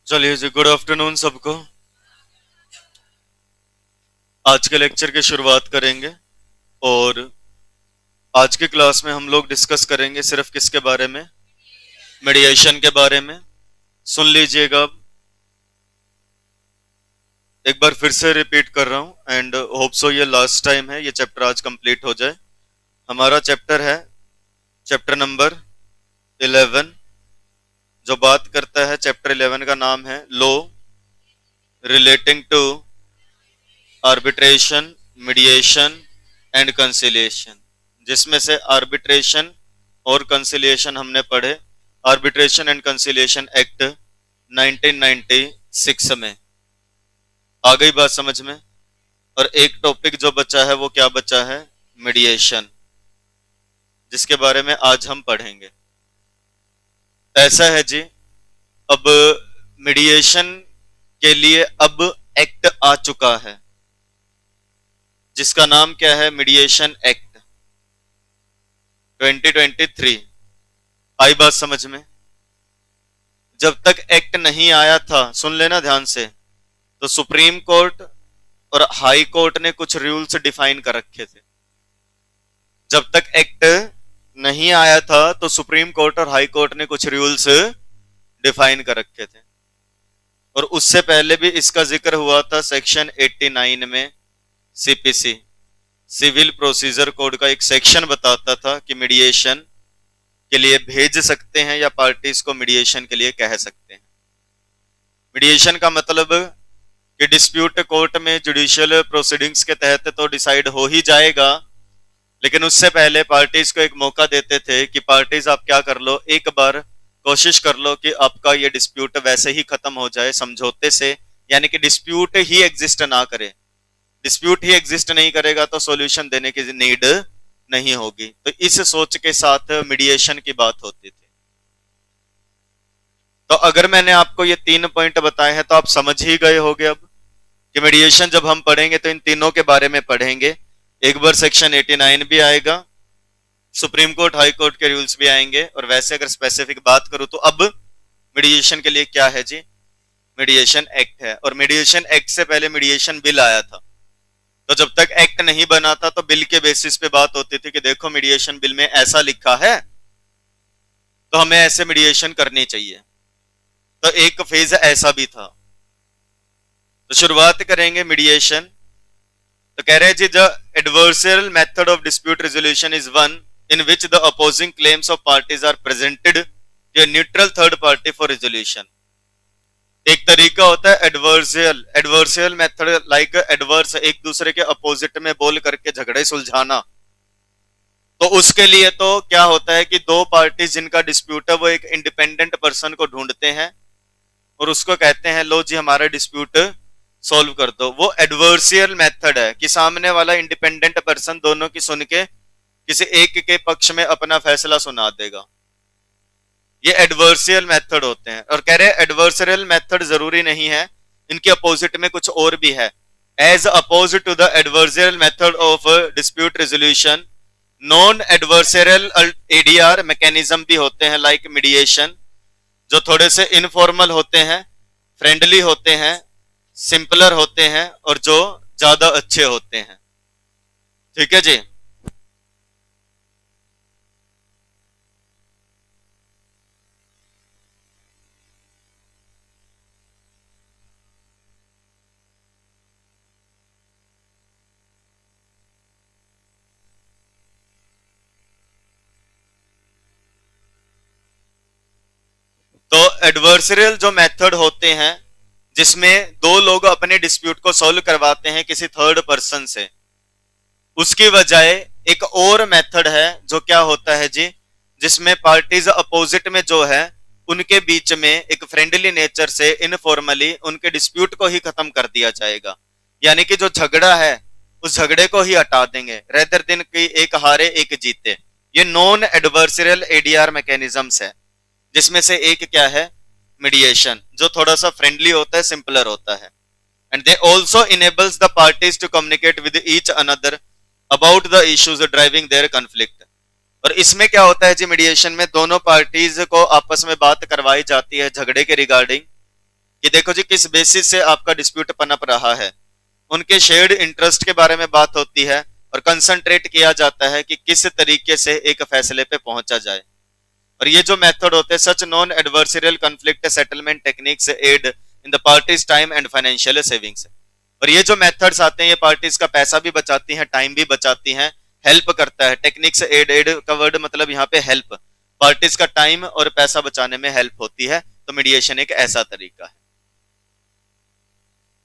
चलिए जी, good afternoon सबको। आज के लेक्चर की शुरुआत करेंगे और आज की क्लास में हम लोग डिस्कस करेंगे सिर्फ किसके बारे में? मीडिएशन के बारे में। सुन लीजिएगा, अब एक बार फिर से रिपीट कर रहा हूं एंड होप सो ये लास्ट टाइम है, ये चैप्टर आज कंप्लीट हो जाए। हमारा चैप्टर है चैप्टर नंबर 11, जो बात करता है, चैप्टर 11 का नाम है law relating to arbitration, mediation and conciliation, जिसमें से आर्बिट्रेशन और कंसिलिएशन हमने पढ़े आर्बिट्रेशन एंड कंसिलिएशन एक्ट 1996 में। आ गई बात समझ में? और एक टॉपिक जो बचा है वो क्या बचा है? मीडिएशन, जिसके बारे में आज हम पढ़ेंगे। ऐसा है जी, अब मीडिएशन के लिए अब एक्ट आ चुका है, जिसका नाम क्या है? Mediation act 2023। आई बात समझ में? जब तक एक्ट नहीं आया था, सुन लेना ध्यान से, तो सुप्रीम कोर्ट और हाई कोर्ट ने कुछ रूल्स डिफाइन कर रखे थे। जब तक एक्ट नहीं आया था तो सुप्रीम कोर्ट और हाई कोर्ट ने कुछ रूल्स डिफाइन कर रखे थे, और उससे पहले भी इसका जिक्र हुआ था सेक्शन 89 में। सीपीसी, सिविल प्रोसीजर कोड का एक सेक्शन बताता था कि मीडिएशन के लिए भेज सकते हैं या पार्टीज को मीडिएशन के लिए कह सकते हैं। मीडिएशन का मतलब कि डिस्प्यूट कोर्ट में जुडिशियल प्रोसीडिंग्स के तहत तो डिसाइड हो ही जाएगा, लेकिन उससे पहले पार्टीज को एक मौका देते थे कि पार्टीज आप क्या कर लो, एक बार कोशिश कर लो कि आपका ये डिस्प्यूट वैसे ही खत्म हो जाए समझौते से, यानी कि डिस्प्यूट ही एग्जिस्ट ना करे। डिस्प्यूट ही एग्जिस्ट नहीं करेगा तो सॉल्यूशन देने की नीड नहीं होगी। तो इस सोच के साथ मीडिएशन की बात होती थी। तो अगर मैंने आपको ये 3 पॉइंट बताए हैं तो आप समझ ही गए होंगे अब कि मीडिएशन जब हम पढ़ेंगे तो इन तीनों के बारे में पढ़ेंगे। एक बार सेक्शन 89 भी आएगा, सुप्रीम कोर्ट हाई कोर्ट के रूल्स भी आएंगे, और वैसे अगर स्पेसिफिक बात करूं तो अब मीडिएशन के लिए क्या है जी? मीडिएशन एक्ट है। और मीडिएशन एक्ट से पहले मीडिएशन बिल आया था। तो जब तक एक्ट नहीं बना था तो बिल के बेसिस पे बात होती थी कि देखो मीडिएशन बिल में ऐसा लिखा है तो हमें ऐसे मीडिएशन करनी चाहिए। तो एक फेज ऐसा भी था। तो शुरुआत करेंगे मीडिएशन। तो कह रहे हैं जी, the adversarial method of dispute resolution is one in which the opposing claims of parties are presented to a neutral third party for resolution. एक तरीका होता है एडवर्सरियल मेथड, लाइक एडवर्स, एक दूसरे के अपोजिट में बोल करके झगड़े सुलझाना। तो उसके लिए तो क्या होता है कि दो पार्टीज जिनका डिस्प्यूट है वो एक इंडिपेंडेंट पर्सन को ढूंढते हैं और उसको कहते हैं लो जी हमारा डिस्प्यूट सॉल्व कर दो। वो एडवर्सियल मेथड है कि सामने वाला इंडिपेंडेंट पर्सन दोनों की सुन के किसी एक के पक्ष में अपना फैसला सुना देगा। ये एडवर्सियल मेथड होते हैं। और कह रहे हैं एडवर्सरियल मेथड जरूरी नहीं है, इनके अपोजिट में कुछ और भी है। As opposite to the adversarial method of dispute resolution, non adversarial ADR mechanism भी होते हैं, लाइक मीडिएशन, जो थोड़े से इनफॉर्मल होते हैं, फ्रेंडली होते हैं, सिंपलर होते हैं और जो ज्यादा अच्छे होते हैं। ठीक है जी। तो एडवर्सरियल जो मेथड होते हैं जिसमें दो लोग अपने डिस्प्यूट को सॉल्व करवाते हैं किसी थर्ड पर्सन से, उसकी बजाय एक और मेथड है जो क्या होता है जी, जिसमें पार्टीज अपोजिट में जो है उनके बीच में एक फ्रेंडली नेचर से इनफॉर्मली उनके डिस्प्यूट को ही खत्म कर दिया जाएगा। यानी कि जो झगड़ा है उस झगड़े को ही हटा देंगे, रेदर दिन की एक हारे एक जीते। ये नॉन एडवर्सरियल एडीआर मैकेनिज्म्स है, जिसमें से एक क्या है? मीडिएशन, जो थोड़ा सा फ्रेंडली होता है, सिंपलर होता है। And they also enables the parties to communicate with each another about the issues driving their conflict. और इसमें क्या होता है जी, मीडिएशन में दोनों पार्टीज को आपस में बात करवाई जाती है झगड़े के रिगार्डिंग, कि देखो जी किस बेसिस से आपका डिस्प्यूट पनप रहा है, उनके शेयर्ड इंटरेस्ट के बारे में बात होती है और कंसंट्रेट किया जाता है कि किस तरीके से एक फैसले पे पहुंचा जाए। और ये जो मेथड होते हैं, such non adversarial conflict settlement techniques aid in the parties time and financial savings. और ये जो मेथड्स आते हैं ये पार्टीज का पैसा भी बचाती हैं, टाइम भी बचाती हैं, हेल्प करता है। टेक्निक्स एड, एड का वर्ड मतलब यहाँ पे हेल्प, पार्टीज का टाइम और पैसा बचाने में हेल्प होती है। तो मीडिएशन एक ऐसा तरीका है।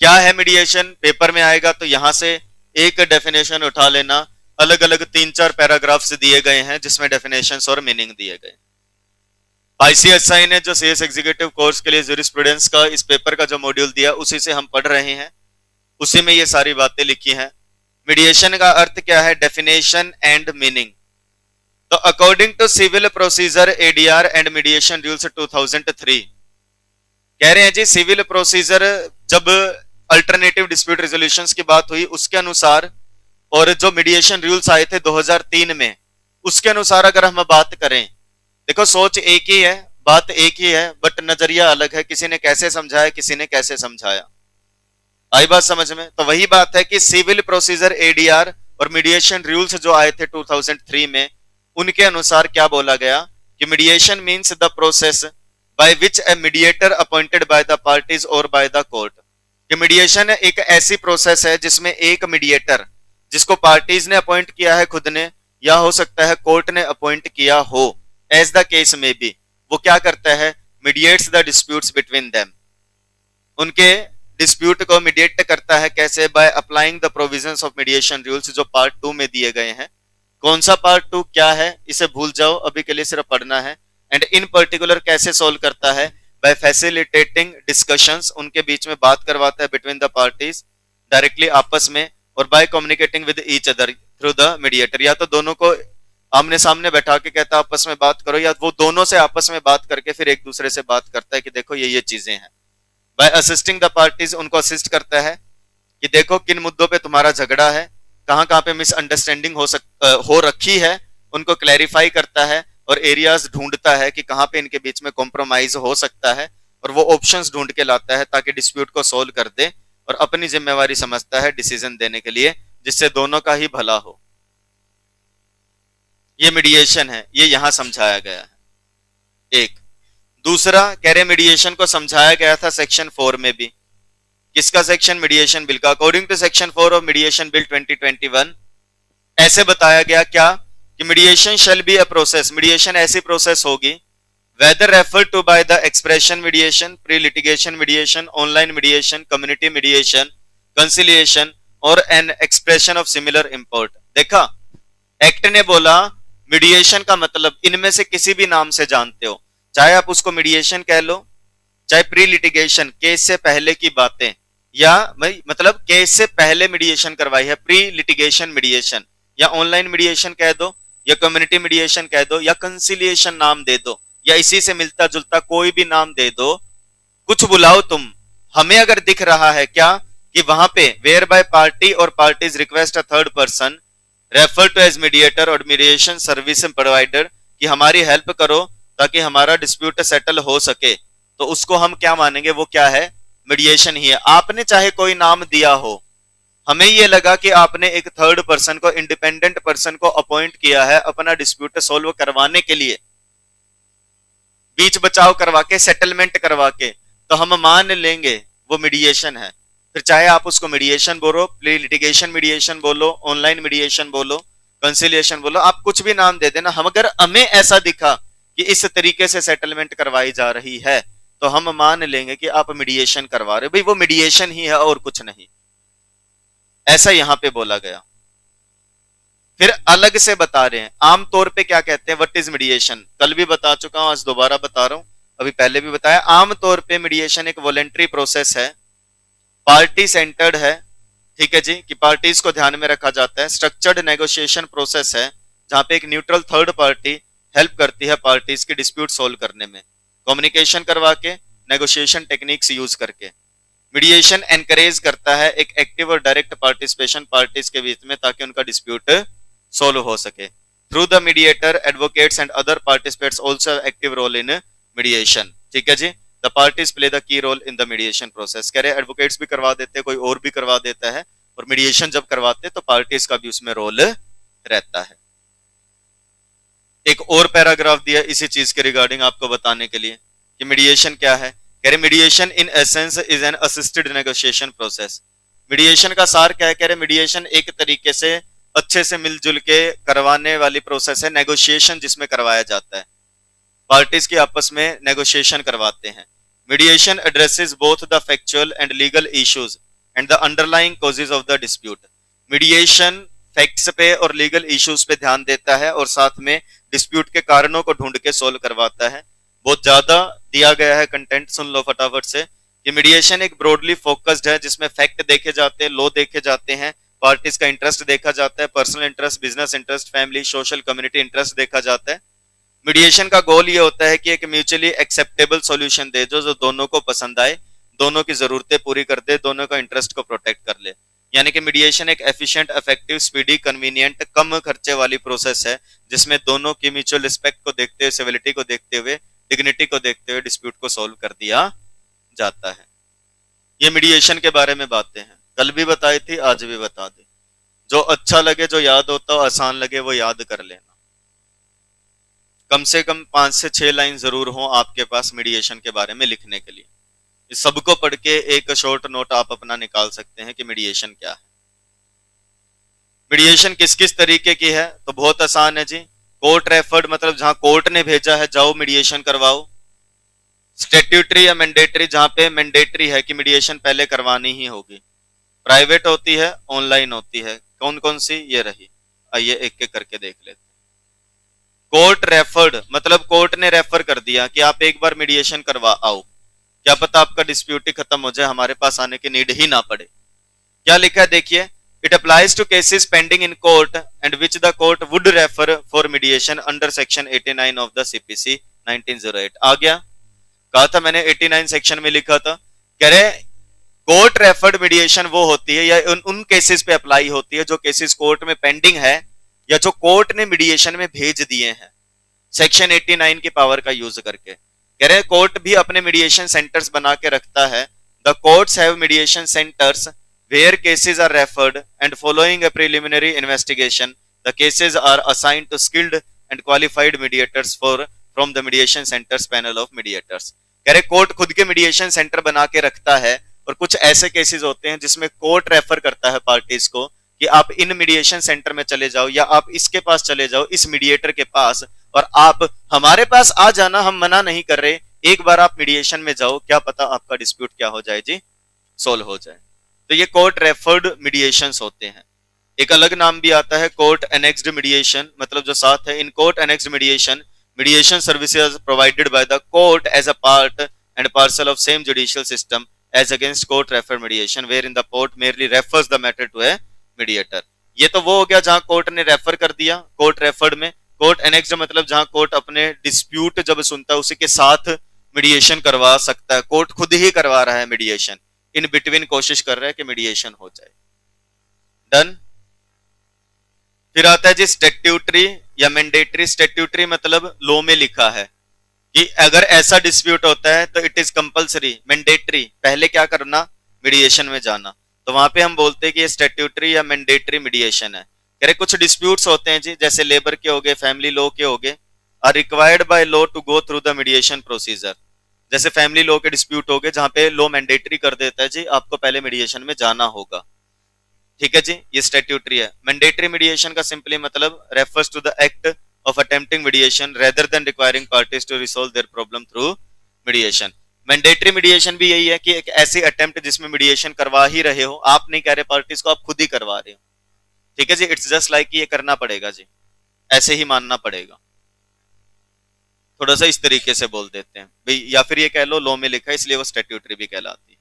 क्या है मीडिएशन, पेपर में आएगा तो यहां से एक डेफिनेशन उठा लेना। अलग अलग 3-4 पैराग्राफ्स दिए गए हैं जिसमें डेफिनेशंस और मीनिंग दिए गए। आईसीएसआई ने जो सीएस एग्जीक्यूटिव कोर्स के लिए जूरिस्प्रूडेंस का इस पेपर का जो मॉड्यूल दिया उसी से हम पढ़ रहे हैं, उसी में ये सारी बातें लिखी हैं। मीडिएशन का अर्थ क्या है, डेफिनेशन एंड मीनिंग। तो according to civil procedure ADR and mediation rules 2003, कह रहे हैं जी सिविल प्रोसीजर जब अल्टरनेटिव डिस्प्यूट रेजोल्यूशंस की बात हुई उसके अनुसार, और जो मीडिएशन रूल्स आए थे 2003 में उसके अनुसार अगर हम बात करें, देखो सोच एक ही है, बात एक ही है, बट नजरिया अलग है। किसी ने कैसे समझाया, किसी ने कैसे समझाया। आई बात समझ में? तो वही बात है कि सिविल प्रोसीजर एडीआर और मीडिएशन रूल्स जो आए थे 2003 में, उनके अनुसार क्या बोला गया कि mediation means the process by which a mediator appointed by the parties और बाय द कोर्ट। कि मीडिएशन एक ऐसी प्रोसेस है जिसमें एक मीडिएटर जिसको पार्टीज ने अपॉइंट किया है खुद ने, या हो सकता है कोर्ट ने अपॉइंट किया हो, एज द केस में भी, वो क्या करता है, mediates the disputes between them. उनके डिस्प्यूट को मीडिएट करता है कैसे, by applying the provisions of mediation rules, जो पार्ट 2 में दिए गए हैं। कौन सा पार्ट 2 क्या है इसे भूल जाओ, अभी के लिए सिर्फ पढ़ना है। एंड इन पर्टिकुलर कैसे सोल्व करता है, बाय फैसिलिटेटिंग डिस्कशंस, उनके बीच में बात करवाता है बिटवीन द पार्टीज डायरेक्टली आपस में, और by communicating with each other through the mediator. या तो दोनों को आमने सामने बैठा के कहता है आपस में बात करो, या वो दोनों से आपस में बात करके फिर एक दूसरे से बात करता है कि देखो ये चीजें हैं। बाय असिस्टिंग द पार्टीज, उनको असिस्ट करता है कि देखो किन मुद्दों पे तुम्हारा झगड़ा है, कहां कहां पे मिसअंडरस्टैंडिंग हो रखी है, उनको क्लैरिफाई करता है, और एरियाज ढूंढता है कि कहां पे इनके बीच में कॉम्प्रोमाइज हो सकता है, और वो ऑप्शंस ढूंढ के लाता है ताकि डिस्प्यूट को सोल्व कर दे, और अपनी जिम्मेवारी समझता है डिसीजन देने के लिए जिससे दोनों का ही भला हो। ये मीडिएशन है, ये यहां समझाया गया है। एक दूसरा कह रहे मीडिएशन को समझाया गया था सेक्शन 4 में भी। किसका सेक्शन, मीडिएशन बिल का। According to section 4 of mediation bill 2021 ऐसे बताया गया क्या कि mediation shall be a process, mediation ऐसी प्रोसेस होगी, whether refer to by the expression mediation, pre litigation mediation, online mediation, community mediation, conciliation और an expression of similar import. देखा, act ने बोला मीडिएशन का मतलब इनमें से किसी भी नाम से जानते हो, चाहे आप उसको मीडिएशन कह लो, चाहे प्री लिटिगेशन केस से पहले की बातें, या मतलब केस से पहले मीडिएशन करवाई है प्री लिटिगेशन मीडिएशन, या ऑनलाइन मीडिएशन कह दो, या कम्युनिटी मीडिएशन कह दो, या कंसिलिएशन नाम दे दो, या इसी से मिलता जुलता कोई भी नाम दे दो, कुछ बुलाओ तुम। हमें अगर दिख रहा है क्या कि वहां पे वेयर बाय पार्टी और parties request a third person refer to as mediator और मीडिएशन सर्विस प्रोवाइडर, कि हमारी हेल्प करो ताकि हमारा डिस्प्यूट सेटल हो सके, तो उसको हम क्या मानेंगे, वो क्या है, मीडिएशन ही है। आपने चाहे कोई नाम दिया हो, हमें ये लगा कि आपने एक थर्ड पर्सन को, इंडिपेंडेंट पर्सन को अपॉइंट किया है अपना डिस्प्यूट सोल्व करवाने के लिए, बीच बचाव करवा के, सेटलमेंट करवा के, तो हम मान लेंगे वो मीडिएशन है। फिर चाहे आप उसको मीडिएशन बोलो, प्री लिटिगेशन मीडिएशन बोलो, ऑनलाइन मीडिएशन बोलो, कंसिलिएशन बोलो, आप कुछ भी नाम दे देना। हम अगर हमें ऐसा दिखा कि इस तरीके से सेटलमेंट करवाई जा रही है तो हम मान लेंगे कि आप मीडिएशन करवा रहे हो, भाई वो मीडिएशन ही है और कुछ नहीं। ऐसा यहां पे बोला गया। फिर अलग से बता रहे हैं आमतौर पे क्या कहते हैं, व्हाट इज मीडिएशन। कल भी बता चुका हूं, आज दोबारा बता रहा हूं, अभी पहले भी बताया। आमतौर पे मीडिएशन एक वॉलेंट्री प्रोसेस है, पार्टी सेंटर्ड है, ठीक है जी, कि पार्टीज को ध्यान में रखा जाता है। स्ट्रक्चर्ड नेगोशिएशन प्रोसेस है जहां पे एक न्यूट्रल थर्ड पार्टी हेल्प करती है पार्टीज के डिस्प्यूट सोल्व करने में, कम्युनिकेशन करवा के, नेगोशिएशन टेक्निक्स यूज करके। मीडिएशन एनकरेज करता है एक एक्टिव और डायरेक्ट पार्टिसिपेशन पार्टीज के बीच में ताकि उनका डिस्प्यूट सोल्व हो सके। Through the mediator advocates and other participates also active role in mediation, ठीक है जी। The parties play the key role in the mediation process. कह रहे एडवोकेट्स भी करवा देते हैं, कोई और भी करवा देता है, और मीडिएशन जब करवाते हैं तो पार्टीज का भी उसमें रोल रहता है। एक और पैराग्राफ दिया इसी चीज के रिगार्डिंग आपको बताने के लिए कि मीडिएशन क्या है। कह रहे mediation in essence is an assisted negotiation process. Mediation का सार क्या है? कह रहे मीडिएशन एक तरीके से अच्छे से मिलजुल के करवाने वाली प्रोसेस है, नेगोशिएशन जिसमें करवाया जाता है, पार्टीज के आपस में नेगोशिएशन करवाते हैं। Mediation addresses both the factual and legal issues and the underlying causes of the dispute. Mediation facts पे और लीगल इश्यूज पे ध्यान देता है और साथ में डिस्प्यूट के कारणों को ढूंढ के सोल्व करवाता है। बहुत ज्यादा दिया गया है कंटेंट, सुन लो फटाफट से। कि मीडिएशन एक ब्रॉडली फोकस्ड है जिसमें फैक्ट देखे जाते हैं, लॉ देखे जाते हैं, पार्टीज का इंटरेस्ट देखा जाता है, personal interest, business interest, family, social, community interest देखा जाता है। मीडिएशन का गोल ये होता है कि एक म्यूचुअली एक्सेप्टेबल सॉल्यूशन दे जो दोनों को पसंद आए, दोनों की जरूरतें पूरी कर दे, दोनों का इंटरेस्ट को प्रोटेक्ट कर ले। यानी कि मीडिएशन एक एफिशिएंट, इफेक्टिव, स्पीडी, कन्वीनियंट, कम खर्चे वाली प्रोसेस है जिसमें दोनों की म्यूचुअल रिस्पेक्ट को देखते हुए, सिविलिटी को देखते हुए, डिग्निटी को देखते हुए डिस्प्यूट को सॉल्व कर दिया जाता है। ये मीडिएशन के बारे में बातें हैं, कल भी बताई थी, आज भी बता दी। जो अच्छा लगे, जो याद होता हो, आसान लगे, वो याद कर लेना। कम से कम 5 से 6 लाइन जरूर हो आपके पास मीडिएशन के बारे में लिखने के लिए। इस सबको पढ़ के एक शॉर्ट नोट आप अपना निकाल सकते हैं कि मीडिएशन क्या है। मीडिएशन किस किस तरीके की है? तो बहुत आसान है जी। कोर्ट रेफर्ड मतलब जहां कोर्ट ने भेजा है जाओ मीडिएशन करवाओ। स्टैट्यूटरी या मैंडेटरी, जहां पे मैंडेटरी है कि मीडिएशन पहले करवानी ही होगी। प्राइवेट होती है, ऑनलाइन होती है। कौन कौन सी? ये रही, आइए एक एक करके देख लेते हैं। कोर्ट रेफर्ड मतलब कोर्ट ने रेफर कर दिया कि आप एक बार मीडिएशन करवा आओ, क्या पता आपका डिस्प्यूट ही खत्म हो जाए, हमारे पास आने की नीड ही ना पड़े। क्या लिखा है देखिए, it applies to cases pending in court and which the court would refer for mediation under section 89 of the CPC 1908। आ गया, कहा था मैंने 89 सेक्शन में लिखा था। कह रहे कोर्ट रेफर्ड मीडिएशन वो होती है या उन केसेस पे अप्लाई होती है जो केसेस कोर्ट में पेंडिंग है या जो कोर्ट ने मीडिएशन में भेज दिए हैं सेक्शन 89 की पावर का यूज करके। कह रहे कोर्ट भी अपने मीडिएशन सेंटर्स बना के रखता है। The courts have mediation centres where cases are referred and following a preliminary investigation the cases are assigned to skilled and qualified mediators for from the mediation centres panel of mediators. कह रहे court खुद के mediation centre बना के रखता है और कुछ ऐसे केसेस होते हैं जिसमें कोर्ट रेफर करता है पार्टीज को कि आप इन मीडिएशन सेंटर में चले जाओ या आप इसके पास चले जाओ, इस मीडिएटर के पास, और आप हमारे पास आ जाना, हम मना नहीं कर रहे, एक बार आप मीडिएशन में जाओ, क्या पता आपका डिस्प्यूट क्या हो जाए जी, सोल्व हो जाए। तो ये कोर्ट रेफर्ड मीडिएशंस होते हैं। एक अलग नाम भी आता है कोर्ट एनेक्स्ड मीडिएशन, मतलब जो साथ है, in court annexed mediation mediation services provided by the court as a part and parcel of same judicial system as against court referred mediation wherein the court merely refers the matter to a mediator। ये तो वो हो गया जहां court ने refer कर दिया court referred में। कोर्ट एनेक्स्ड मतलब जहां कोर्ट अपने डिस्प्यूट जब सुनता है उसी के साथ मीडिएशन करवा सकता है, कोर्ट खुद ही करवा रहा है मीडिएशन, इन बिटवीन कोशिश कर रहा है कि मीडिएशन हो जाए। डन। फिर आता है जी स्टैट्यूटरी या मैंडेटरी। स्टैट्यूटरी मतलब लॉ में लिखा है कि अगर ऐसा डिस्प्यूट होता है तो इट इज कंपलसरी, मैंडेटरी, पहले क्या करना, मीडिएशन में जाना। तो वहां पे हम बोलते हैं कि ये स्टैट्यूटरी या मैंडेटरी मीडिएशन है। कह रहे कुछ डिस्प्यूट्स होते हैं जी, जैसे लेबर के हो गए, फैमिली लॉ के हो गए, are required by law to go through the mediation procedure. जैसे फैमिली लॉ के डिस्प्यूट हो गए जहां पे लॉ मैंडेटरी कर देता है जी आपको पहले मीडिएशन में जाना होगा, ठीक है जी, ये स्टैट्यूटरी है। मैंडेटरी मीडिएशन का सिंपली मतलब refers to the act of attempting mediation rather than requiring parties to resolve their problem through mediation. Mandatory mediation भी यही है कि एक ऐसी अटेम्प्ट जिसमें मीडिएशन करवा ही रहे हो, आप नहीं कह रहे पार्टीज को, आप खुद ही करवा रहे हो, ठीक है जी। इट्स जस्ट लाइक ये करना पड़ेगा जी, ऐसे ही मानना पड़ेगा। थोड़ा सा इस तरीके से बोल देते हैं भाई, या फिर ये कह लो लॉ में लिखा है इसलिए वो स्टैट्यूटरी भी कहलाती है।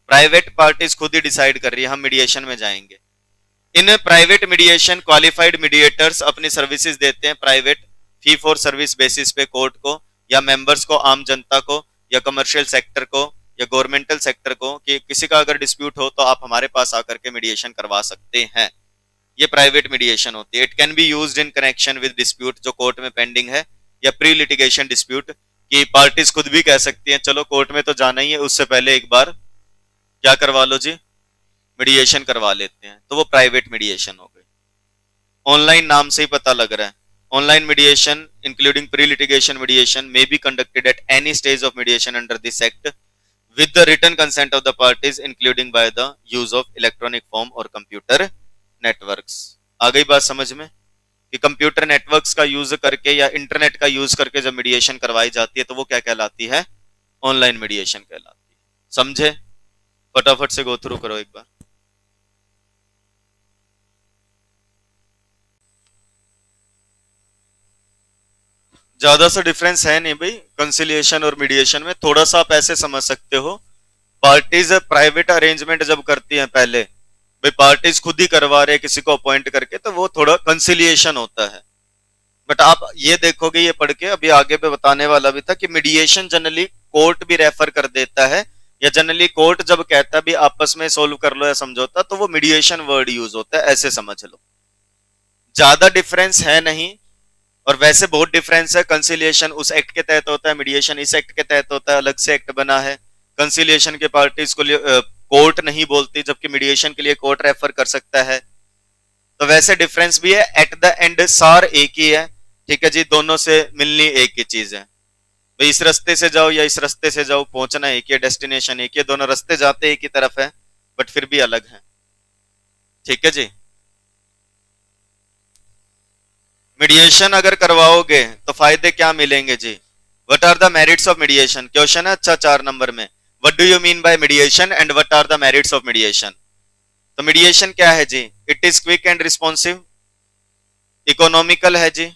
प्राइवेट पार्टीज खुद ही डिसाइड कर रही है हम मीडिएशन में जाएंगे। In private mediation qualified mediators अपनी सर्विसेज देते हैं private fee for service basis पे कोर्ट को या मेंबर्स को, आम जनता को या कमर्शियल सेक्टर को या गवर्नमेंटल सेक्टर को, कि किसी का अगर डिस्प्यूट हो तो आप हमारे पास आकर के मीडिएशन करवा सकते हैं। ये प्राइवेट मीडिएशन होती है। It can be used in connection with dispute जो कोर्ट में पेंडिंग है या प्री लिटिगेशन डिस्प्यूट कि पार्टीज खुद भी कह सकती हैं चलो कोर्ट में तो जाना ही है, उससे पहले एक बार क्या करवा लो जी, मीडिएशन करवा लेते हैं, तो वो प्राइवेट मीडिएशन हो गई। ऑनलाइन नाम से ही पता लग रहा है, online mediation including pre litigation mediation may be conducted at any stage of mediation under this act with the written consent of the parties including by the use of electronic form or computer networks। आ गई बात समझ में कि computer networks का use करके या internet का use करके जब मीडिएशन करवाई जाती है तो वो क्या कहलाती है, ऑनलाइन मीडिएशन कहलाती है। समझे? फटाफट से गो थ्रू करो एक बार। ज्यादा सा डिफरेंस है नहीं भाई कंसिलिएशन और मीडिएशन में, थोड़ा सा आप ऐसे समझ सकते हो, पार्टीज प्राइवेट अरेंजमेंट जब करती हैं पहले, भाई पार्टीज खुद ही करवा रहे किसी को अपॉइंट करके, तो वो थोड़ा कंसिलिएशन होता है। बट आप ये देखोगे, ये पढ़ के अभी आगे पे बताने वाला भी था कि मीडिएशन जनरली कोर्ट भी रेफर कर देता है, या जनरली कोर्ट जब कहता है भी आपस में सोल्व कर लो या समझौता, तो वो मीडिएशन वर्ड यूज होता है, ऐसे समझ लो। ज्यादा डिफरेंस है नहीं, और वैसे बहुत डिफरेंस है। कंसिलिएशन उस एक्ट के तहत होता है, मीडिएशन इस एक्ट के तहत होता है, अलग से एक्ट बना है। कंसिलिएशन के पार्टीज को कोर्ट नहीं बोलती, जबकि मीडिएशन के लिए कोर्ट रेफर कर सकता है। तो वैसे डिफरेंस भी है, एट द एंड सार एक ही है, ठीक है जी, दोनों से मिलनी एक ही चीज है। भाई इस रास्ते से जाओ या इस रास्ते से जाओ, पहुंचना एक ही है, डेस्टिनेशन एक ही है, दोनों रास्ते जाते एक ही तरफ है, बट फिर भी अलग है। ठीक है जी। मीडिएशन अगर करवाओगे तो फायदे क्या मिलेंगे जी? What are the merits of mediation? Question है अच्छा 4 नंबर में, what do you mean by mediation and what are the merits of mediation? तो मीडिएशन क्या है जी? It is quick and responsive, economical है जी,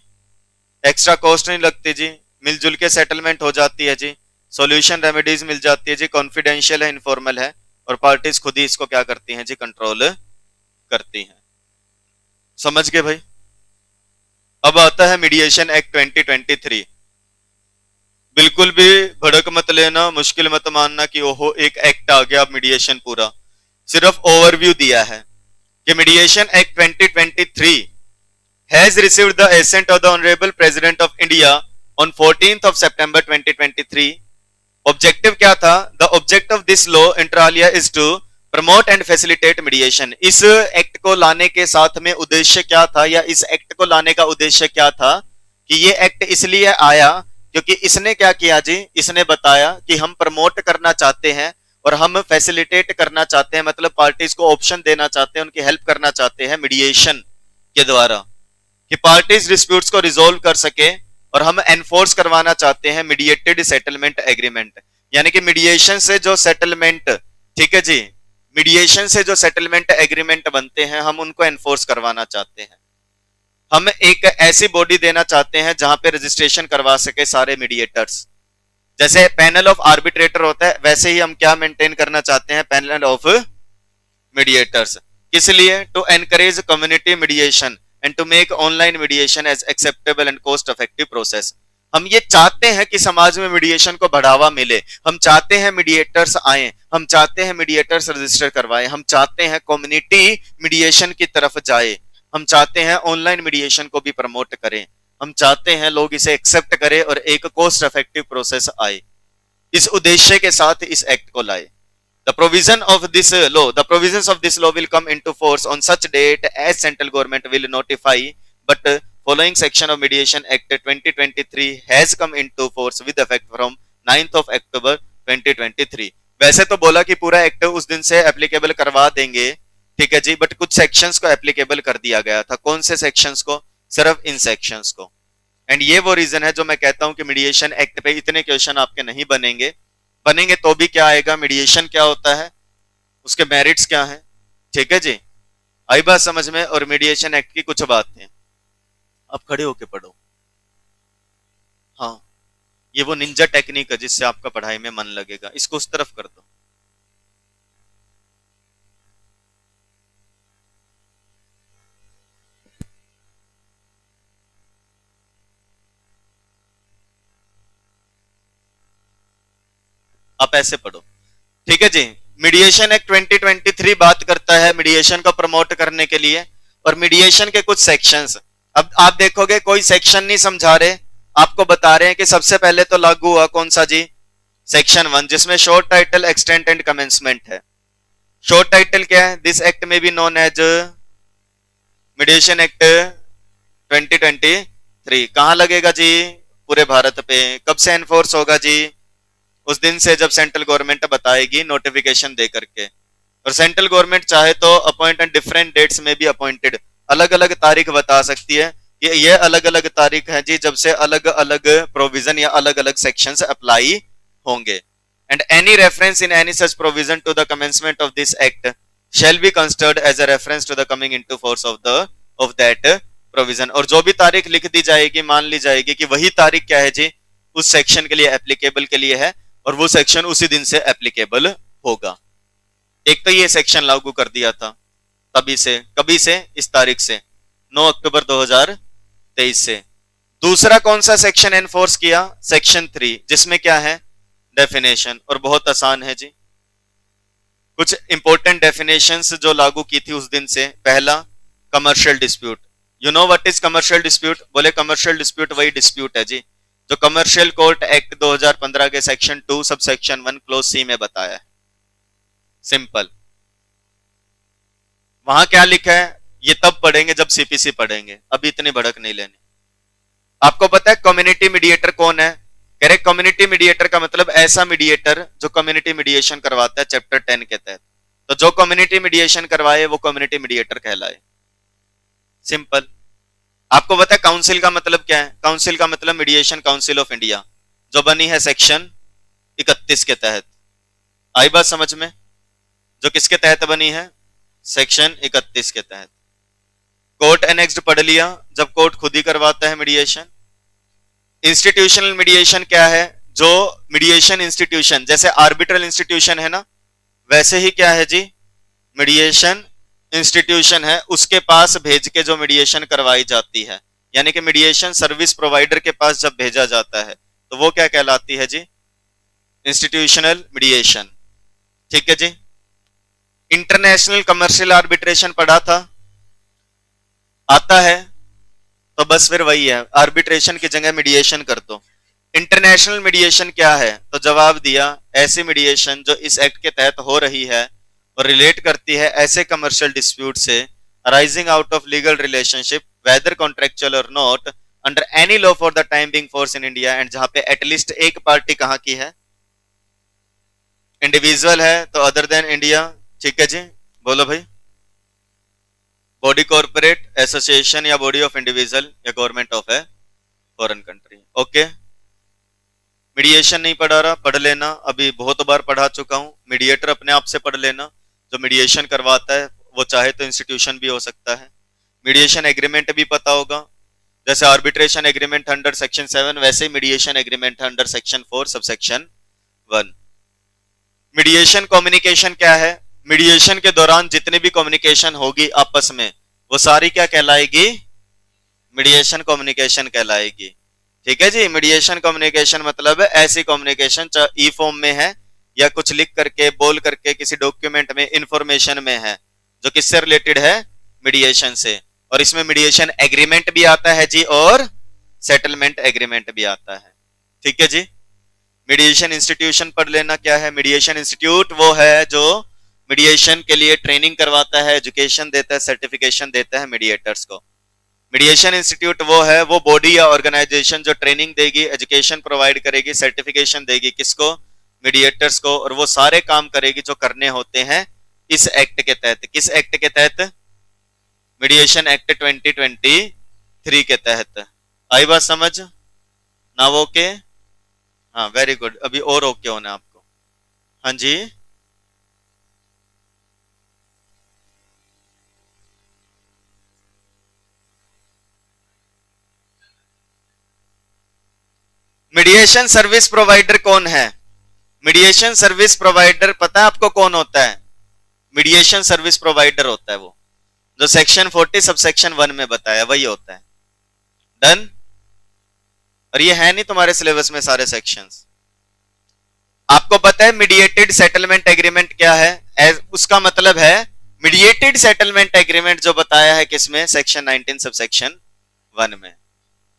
एक्स्ट्रा कॉस्ट नहीं लगती जी, मिलजुल के सेटलमेंट हो जाती है जी, सॉल्यूशन रेमेडीज मिल जाती है जी, कॉन्फिडेंशियल है, इनफॉर्मल है, और पार्टीज खुद ही इसको क्या करती हैं जी, कंट्रोल करती हैं। समझ गए भाई? अब आता है मीडिएशन एक्ट 2023। बिल्कुल भी भड़क मत लेना, मुश्किल मत मानना कि ओहो एक एक्ट आ गया, अब मीडिएशन पूरा, सिर्फ ओवरव्यू दिया है कि mediation act 2023 has received the assent of the Honorable President of India on 14th of September 2023। Objective क्या था? The object of this law inter alia is to promote and facilitate mediation. इस act को लाने के साथ में उद्देश्य क्या था, या इस एक्ट को लाने का उद्देश्य क्या था? कि ये एक्ट इसलिए आया क्योंकि इसने क्या किया जी, इसने बताया कि हम प्रमोट करना चाहते हैं और हम फैसिलिटेट करना चाहते हैं, मतलब पार्टीज को ऑप्शन देना चाहते हैं, उनकी हेल्प करना चाहते हैं मीडिएशन के द्वारा, कि पार्टीज डिस्प्यूट्स को रिजोल्व कर सके, और हम एनफोर्स करवाना चाहते हैं मीडिएटेड सेटलमेंट एग्रीमेंट। यानी कि मीडिएशन से जो सेटलमेंट, ठीक है जी, मीडिएशन से जो सेटलमेंट एग्रीमेंट बनते हैं हम उनको एनफोर्स करवाना चाहते हैं। हम एक ऐसी बॉडी देना चाहते हैं जहां पे रजिस्ट्रेशन करवा सके सारे मीडिएटर्स। जैसे पैनल ऑफ आर्बिट्रेटर होता है, वैसे ही हम क्या मेंटेन करना चाहते हैं, पैनल ऑफ मीडिएटर्स। किस लिए? To encourage community mediation and to make online mediation as acceptable and cost effective process. हम ये चाहते हैं कि समाज में मीडिएशन को बढ़ावा मिले, हम चाहते हैं मीडिएटर्स आए, हम चाहते हैं मीडिएटर्स रजिस्टर करवाएं, हम चाहते हैं कम्युनिटी मीडिएशन की तरफ जाए, हम चाहते हैं ऑनलाइन मीडिएशन को भी प्रमोट करें, हम चाहते हैं लोग इसे एक्सेप्ट करें और एक कॉस्ट इफेक्टिव प्रोसेस आए। इस उद्देश्य के साथ इस एक्ट को लाए। The provisions of this law will come into force on such date as central government will notify, but following section of Mediation Act 2023 has come into force with effect from 9th of October 2023। वैसे तो बोला कि पूरा act उस दिन से applicable करवा देंगे, ठीक है जी, बट कुछ सेक्शंस को एप्लीकेबल कर दिया गया था। कौन से सेक्शंस को? सिर्फ इन सेक्शंस को। एंड ये वो रीजन है जो मैं कहता हूं कि मीडिएशन एक्ट पे इतने क्वेश्चन आपके नहीं बनेंगे, बनेंगे तो भी क्या आएगा, मीडिएशन क्या होता है, उसके मेरिट्स क्या हैं, ठीक है जी, आई बात समझ में। और मीडिएशन एक्ट की कुछ बातें आप खड़े होके पढ़ो। हाँ, ये वो निंजा टेक्निक है जिससे आपका पढ़ाई में मन लगेगा, इसको उस तरफ कर दो। आप ऐसे पढ़ो, ठीक है जी। मीडिएशन एक्ट 2023 बात करता है मीडिएशन को प्रमोट करने के लिए, और मीडिएशन के कुछ सेक्शंस। अब आप देखोगे कोई सेक्शन नहीं समझा रहे, आपको बता रहे हैं कि सबसे पहले तो लागू हुआ कौन सा जी, सेक्शन 1, जिसमें short title, extent and commencement है। शॉर्ट टाइटल क्या है? This act may be known as mediation act 2023। कहां लगेगा जी? पूरे भारत पे। कब से एनफोर्स होगा जी? उस दिन से जब सेंट्रल गवर्नमेंट बताएगी नोटिफिकेशन दे करके। और सेंट्रल गवर्नमेंट चाहे तो अपॉइंट एंड डिफरेंट डेट्स में भी अपॉइंटेड, अलग अलग तारीख बता सकती है कि ये अलग अलग तारीख है जी जब से अलग अलग प्रोविजन या अलग अलग सेक्शंस अप्लाई होंगे। And any reference in any such provision to the commencement of this act shall be considered as a reference to the coming into force of that provision। और जो भी तारीख लिख दी जाएगी, मान ली जाएगी कि वही तारीख क्या है जी, उस सेक्शन के लिए एप्लीकेबल के लिए है, और वो सेक्शन उसी दिन से एप्लीकेबल होगा। एक तो ये सेक्शन लागू कर दिया था तभी से, कभी से? इस तारीख से, 9 अक्टूबर 2023 से। दूसरा कौन सा सेक्शन एनफोर्स किया? सेक्शन 3, जिसमें क्या है? डेफिनेशन। और बहुत आसान है जी, कुछ इंपॉर्टेंट डेफिनेशंस जो लागू की थी उस दिन से। पहला, commercial dispute. You know what is commercial dispute? बोले कमर्शियल डिस्प्यूट वही डिस्प्यूट है जी जो कमर्शियल कोर्ट एक्ट 2015 के section 2 sub section 1 close C में बताया है। सिंपल। वहां क्या लिखा है ये तब पढ़ेंगे जब सीपीसी पढ़ेंगे, अभी इतनी भड़क नहीं लेनी। आपको पता है कम्युनिटी मीडिएटर कौन है? कह रहे कम्युनिटी मीडिएटर का मतलब ऐसा मीडिएटर जो कम्युनिटी मीडिएशन करवाता है चैप्टर 10 के तहत। तो जो कम्युनिटी मीडिएशन करवाए वो कम्युनिटी मीडिएटर कहलाए। सिंपल। आपको पता है काउंसिल का मतलब क्या है? काउंसिल का मतलब मीडिएशन काउंसिल ऑफ इंडिया, जो बनी है सेक्शन 31 के तहत। आई बात समझ में? जो किसके तहत बनी है? सेक्शन 31 के तहत। कोर्ट एनेक्स्ड पढ़ लिया, जब कोर्ट खुद ही करवाता है मीडिएशन। इंस्टीट्यूशनल मीडिएशन क्या है? जो मीडिएशन इंस्टीट्यूशन, जैसे आर्बिट्रल इंस्टीट्यूशन है ना, वैसे ही क्या है जी, मीडिएशन इंस्टीट्यूशन है, उसके पास भेज के जो मीडिएशन करवाई जाती है, यानी कि मीडिएशन सर्विस प्रोवाइडर के पास जब भेजा जाता है तो वो क्या कहलाती है जी? Institutional mediation. ठीक है जी। इंटरनेशनल कमर्शियल आर्बिट्रेशन पढ़ा था, आता है तो बस फिर वही है, आर्बिट्रेशन की जगह मीडिएशन कर दो। इंटरनेशनल मीडिएशन क्या है? तो जवाब दिया, ऐसी मीडिएशन जो इस एक्ट के तहत हो रही है और रिलेट करती है ऐसे कमर्शियल डिस्प्यूट से arising out of legal relationship whether contractual और not under any law for the time being force in India, and जहां पे एटलीस्ट एक पार्टी कहां की है? इंडिविजुअल है, तो अदर देन इंडिया। ठीक है जी, बोलो भाई। बॉडी कॉर्पोरेट, एसोसिएशन या बॉडी ऑफ इंडिविजुअल या government of a foreign country. Okay, mediation नहीं पढ़ा रहा, पढ़ लेना, अभी बहुत बार पढ़ा चुका हूं। मीडिएटर अपने आप से पढ़ लेना, जो मीडिएशन करवाता है वो चाहे तो इंस्टीट्यूशन भी हो सकता है। मीडिएशन एग्रीमेंट भी पता होगा, जैसे आर्बिट्रेशन एग्रीमेंट अंडर सेक्शन 7 वैसे mediation agreement under section 4 sub section 1। Mediation communication क्या है? मीडिएशन के दौरान जितनी भी कम्युनिकेशन होगी आपस में वो सारी क्या कहलाएगी? मीडिएशन कम्युनिकेशन कहलाएगी। ठीक है जी। मीडिएशन कम्युनिकेशन मतलब ऐसी कम्युनिकेशन ई फॉर्म में है या कुछ लिख करके बोल करके किसी डॉक्यूमेंट में इंफॉर्मेशन में है जो किससे रिलेटेड है? मीडिएशन से। और इसमें मीडिएशन एग्रीमेंट भी आता है जी और सेटलमेंट एग्रीमेंट भी आता है। ठीक है जी। मीडिएशन इंस्टीट्यूशन पढ़ लेना, क्या है मीडिएशन इंस्टीट्यूट? वो है जो मीडिएशन के लिए ट्रेनिंग करवाता है, एजुकेशन देता है, सर्टिफिकेशन देता है मीडिएटर्स को। मीडिएशन इंस्टीट्यूट वो है, वो बॉडी या ऑर्गेनाइजेशन जो ट्रेनिंग देगी, एजुकेशन प्रोवाइड करेगी, सर्टिफिकेशन देगी किसको? मीडिएटर्स को, और वो सारे काम करेगी जो करने होते हैं इस एक्ट के तहत। किस एक्ट के तहत? मीडिएशन एक्ट 2023 के तहत। आई बात समझ ना? वो के हाँ, वेरी गुड। अभी और ओके होना आपको। हाँ जी, मीडिएशन सर्विस प्रोवाइडर कौन है? मीडिएशन सर्विस प्रोवाइडर पता है आपको कौन होता है? मीडिएशन सर्विस प्रोवाइडर होता है वो जो सेक्शन 40 सब सेक्शन 1 में बताया, वही होता है। डन? और ये है नहीं तुम्हारे सिलेबस में सारे सेक्शंस। आपको पता है मीडिएटेड सेटलमेंट एग्रीमेंट क्या है? उसका मतलब है मीडिएटेड सेटलमेंट एग्रीमेंट जो बताया है किसमें? सेक्शन 19 सब सेक्शन 1 में।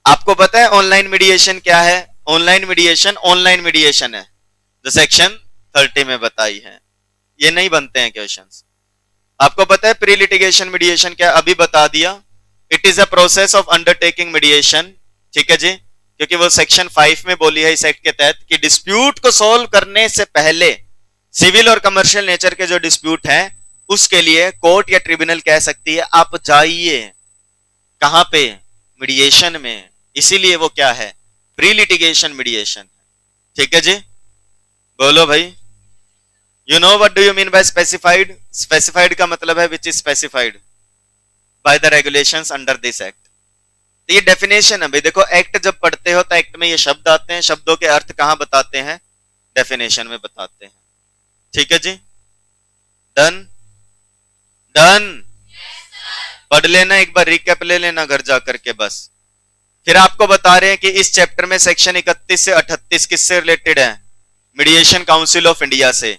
आपको पता है ऑनलाइन मीडिएशन क्या है? ऑनलाइन मीडिएशन है जो सेक्शन 30 में बताई है। ये नहीं बनते हैं क्वेश्चंस। आपको पता है प्री लिटिगेशन मीडिएशन क्या? अभी बता दिया। It is a process of undertaking mediation, ठीक है जी, क्योंकि वो सेक्शन 5 में बोली है इस एक्ट के तहत कि डिस्प्यूट को सॉल्व करने से पहले सिविल और कमर्शियल नेचर के जो डिस्प्यूट हैं उसके लिए कोर्ट या ट्रिब्यूनल कह सकती है आप जाइए कहां पे? मीडिएशन में। इसीलिए वो क्या है? प्री लिटिगेशन मीडिएशन, ठीक है जी। बोलो भाई। You know what do you mean bye specified? Specified का मतलब है which is specified by the regulations under this act. तो ये डेफिनेशन है भाई। देखो एक्ट जब पढ़ते हो तो एक्ट में ये शब्द आते हैं, शब्दों के अर्थ कहां बताते हैं? डेफिनेशन में बताते हैं, ठीक है जी। Done done. पढ़ लेना एक बार, रिकैप ले लेना घर जाकर के बस। फिर आपको बता रहे हैं कि इस चैप्टर में सेक्शन 31 से 38 किससे रिलेटेड है? मीडिएशन काउंसिल ऑफ इंडिया से।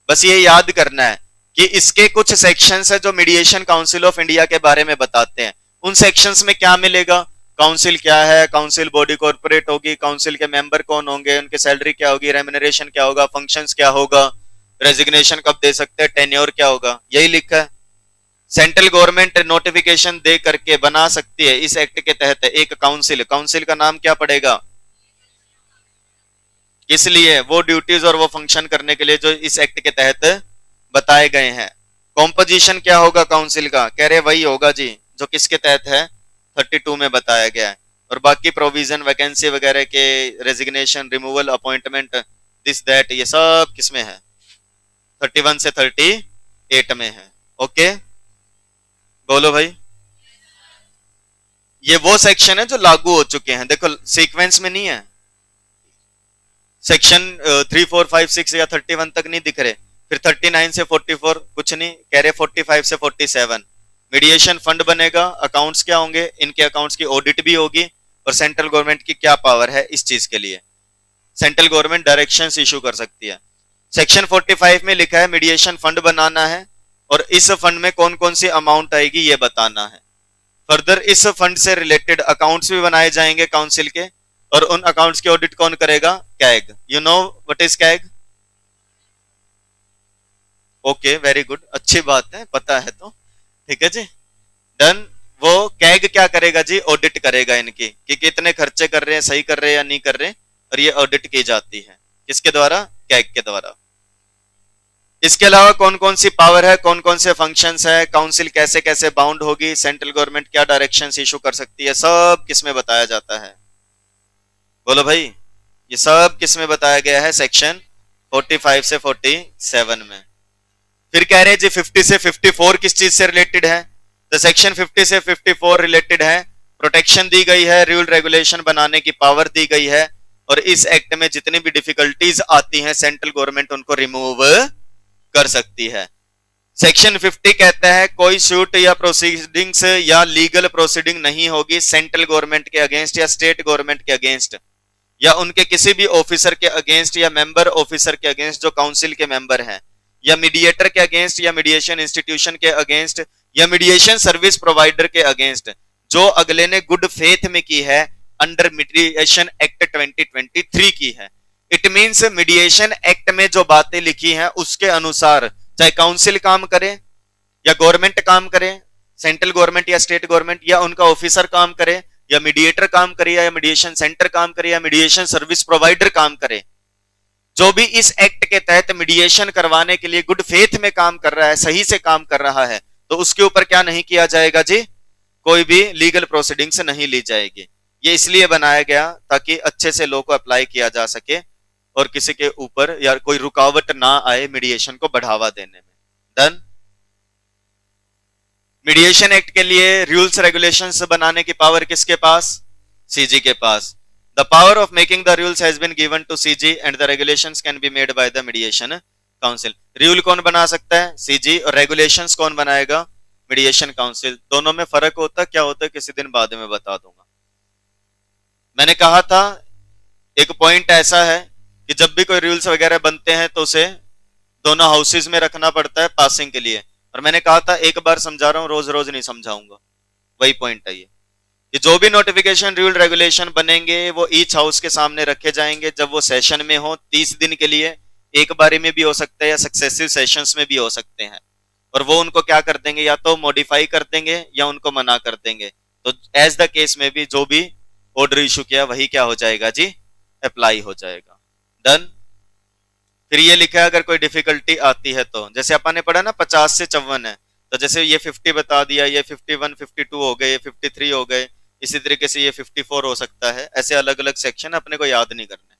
बस ये याद करना है कि इसके कुछ सेक्शंस है जो मीडिएशन काउंसिल ऑफ इंडिया के बारे में बताते हैं। उन सेक्शंस में क्या मिलेगा? काउंसिल क्या है, काउंसिल बॉडी कॉर्पोरेट होगी, काउंसिल के मेंबर कौन होंगे, उनकी सैलरी क्या होगी, रेम्युनरेशन क्या होगा, फंक्शंस क्या होगा, रेजिग्नेशन कब दे सकते हैं, टेन्योर क्या होगा, यही लिखा है। सेंट्रल गवर्नमेंट नोटिफिकेशन दे करके बना सकती है इस एक्ट के तहत एक काउंसिल। काउंसिल का नाम क्या पड़ेगा? इसलिए वो ड्यूटीज और वो फंक्शन करने के लिए जो इस एक्ट के तहत बताए गए हैं। कॉम्पोजिशन क्या होगा काउंसिल का? कह रहे वही होगा जी जो किसके तहत है? 32 में बताया गया है। और बाकी प्रोविजन वैकेंसी वगैरह के, resignation, removal, appointment, this that, ये सब किसमें है? 31 से 38 में है। ओके बोलो भाई। ये वो सेक्शन है जो लागू हो चुके हैं। देखो सीक्वेंस में नहीं है, सेक्शन 3, 4, 5, 6 या 31 तक नहीं दिख रहे। फिर 39 से 44 कुछ नहीं कह रहे, 45 से 47 मीडिएशन फंड बनेगा। अकाउंट्स क्या होंगे? इनके अकाउंट्स की ऑडिट भी होगी। और सेंट्रल गवर्नमेंट की क्या पावर है इस चीज के लिए? सेंट्रल गवर्नमेंट डायरेक्शंस इशू कर सकती है। सेक्शन 45 में लिखा है मीडिएशन फंड बनाना है और इस फंड में कौन कौन सी अमाउंट आएगी ये बताना है। फर्दर इस फंड से रिलेटेड अकाउंट्स भी बनाए जाएंगे काउंसिल के, और उन अकाउंट्स की ऑडिट कौन करेगा? CAG. You know what is CAG? Okay very good, अच्छी बात है, पता है तो ठीक है जी। डन। वो कैग क्या करेगा जी? ऑडिट करेगा इनकी कि कितने खर्चे कर रहे हैं, सही कर रहे हैं या नहीं कर रहे, और ये ऑडिट की जाती है किसके द्वारा? कैग के द्वारा। इसके अलावा कौन कौन सी पावर है, कौन कौन से फंक्शंस है, काउंसिल कैसे कैसे बाउंड होगी, सेंट्रल गवर्नमेंट क्या डायरेक्शंस इशू कर सकती है, सब किसमें बताया जाता है? बोलो भाई। ये सब किसमें बताया गया है? सेक्शन 45 से 47 में। फिर कह रहे जी 50 से 54 किस चीज से रिलेटेड है? तो सेक्शन 50 से 54 रिलेटेड है, प्रोटेक्शन दी गई है, रूल रेगुलेशन बनाने की पावर दी गई है, और इस एक्ट में जितनी भी डिफिकल्टीज आती हैं सेंट्रल गवर्नमेंट उनको रिमूव कर सकती है। सेक्शन 50 कहता है कोई सूट या प्रोसीडिंग्स या लीगल प्रोसीडिंग नहीं होगी सेंट्रल गवर्नमेंट के अगेंस्ट या स्टेट गवर्नमेंट के अगेंस्ट या उनके किसी भी ऑफिसर के अगेंस्ट या मेंबर ऑफिसर के अगेंस्ट जो काउंसिल के मेंबर हैं, या मीडिएटर के अगेंस्ट, या मीडिएशन इंस्टीट्यूशन के अगेंस्ट, या मीडिएशन सर्विस प्रोवाइडर के अगेंस्ट जो अगले ने गुड फेथ में की है अंडर मीडिएशन एक्ट 2023 की है। इट मींस मीडिएशन एक्ट में जो बातें लिखी हैं उसके अनुसार चाहे काउंसिल काम करे या गवर्नमेंट काम करे, सेंट्रल गवर्नमेंट या स्टेट गवर्नमेंट, या उनका ऑफिसर काम करे, या मीडिएटर काम करे, या मीडिएशन सेंटर काम करे, या मीडिएशन सर्विस प्रोवाइडर काम करे, जो भी इस एक्ट के तहत मीडिएशन करवाने के लिए गुड फेथ में काम कर रहा है, सही से काम कर रहा है, तो उसके ऊपर क्या नहीं किया जाएगा जी? कोई भी लीगल प्रोसीडिंग्स नहीं ली जाएगी। ये इसलिए बनाया गया ताकि अच्छे से लॉ को अप्लाई किया जा सके और किसी के ऊपर या कोई रुकावट ना आए मीडिएशन को बढ़ावा देने में। डन। मीडिएशन एक्ट के लिए रूल्स रेगुलेशंस बनाने की पावर किसके पास? सीजी के पास। The power of making the rules has been given to CG and the regulations can be made by the mediation council. Rule कौन बना सकता है? सीजी। और रेगुलेशंस कौन बनाएगा? Mediation council. दोनों में फर्क होता क्या होता है किसी दिन बाद में बता दूंगा। मैंने कहा था एक पॉइंट ऐसा है कि जब भी कोई रूल्स वगैरह बनते हैं तो उसे दोनों हाउसेज में रखना पड़ता है पासिंग के लिए, और मैंने कहा था एक बार समझा रहा हूं, रोज रोज नहीं समझाऊंगा, वही पॉइंट है ये। कि जो भी नोटिफिकेशन रूल रेगुलेशन बनेंगे वो ईच हाउस के सामने रखे जाएंगे जब वो सेशन में हो, 30 दिन के लिए, एक बारी में भी हो सकता है या सक्सेसिव सेशंस में भी हो सकते हैं। और वो उनको क्या कर देंगे, या तो मॉडिफाई कर देंगे या उनको मना कर देंगे। तो एज द केस में भी जो भी ऑर्डर इशू किया वही क्या हो जाएगा जी, अप्लाई हो जाएगा। डन। फिर ये लिखा है अगर कोई डिफिकल्टी आती है तो, जैसे अपन ने पढ़ा ना 50 से 54 है, तो जैसे ये 50 बता दिया, ये 51 52 हो गए, 53 हो गए, इसी तरीके से ये 54 हो सकता है। ऐसे अलग अलग सेक्शन अपने को याद नहीं करने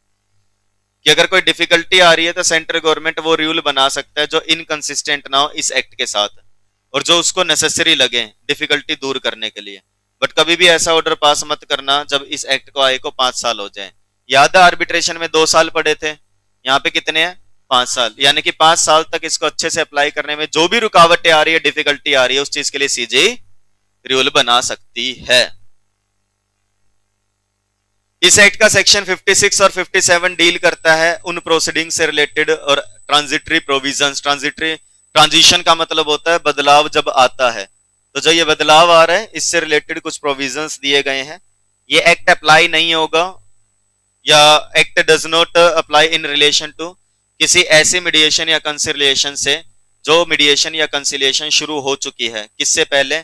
कि अगर कोई डिफिकल्टी आ रही है तो सेंट्रल गवर्नमेंट वो रूल बना सकता है जो इनकंसिस्टेंट ना हो इस एक्ट के साथ, और जो उसको नेसेसरी लगे डिफिकल्टी दूर करने के लिए। बट कभी भी ऐसा ऑर्डर पास मत करना जब इस एक्ट को आए को 5 साल हो जाए। याद है आर्बिट्रेशन में 2 साल पड़े थे, यहाँ पे कितने हैं, 5 साल। यानी कि 5 साल तक इसको अच्छे से अप्लाई करने में जो भी रुकावटें आ रही है, डिफिकल्टी आ रही है, उस चीज के लिए सीजे रूल बना सकती है। इस एक्ट का सेक्शन 56 और 57 डील करता है उन प्रोसीडिंग से रिलेटेड और ट्रांजिटरी प्रोविजंस। ट्रांजिटरी, ट्रांजिशन का मतलब होता है बदलाव जब आता है, तो जो ये बदलाव आ रहा है इससे रिलेटेड कुछ प्रोविजंस दिए गए हैं। ये एक्ट अप्लाई नहीं होगा या act does not apply in relation to किसी ऐसे मीडिएशन या कंसिलिएशन से जो मीडिएशन या कंसिलिएशन शुरू हो चुकी है, किससे पहले,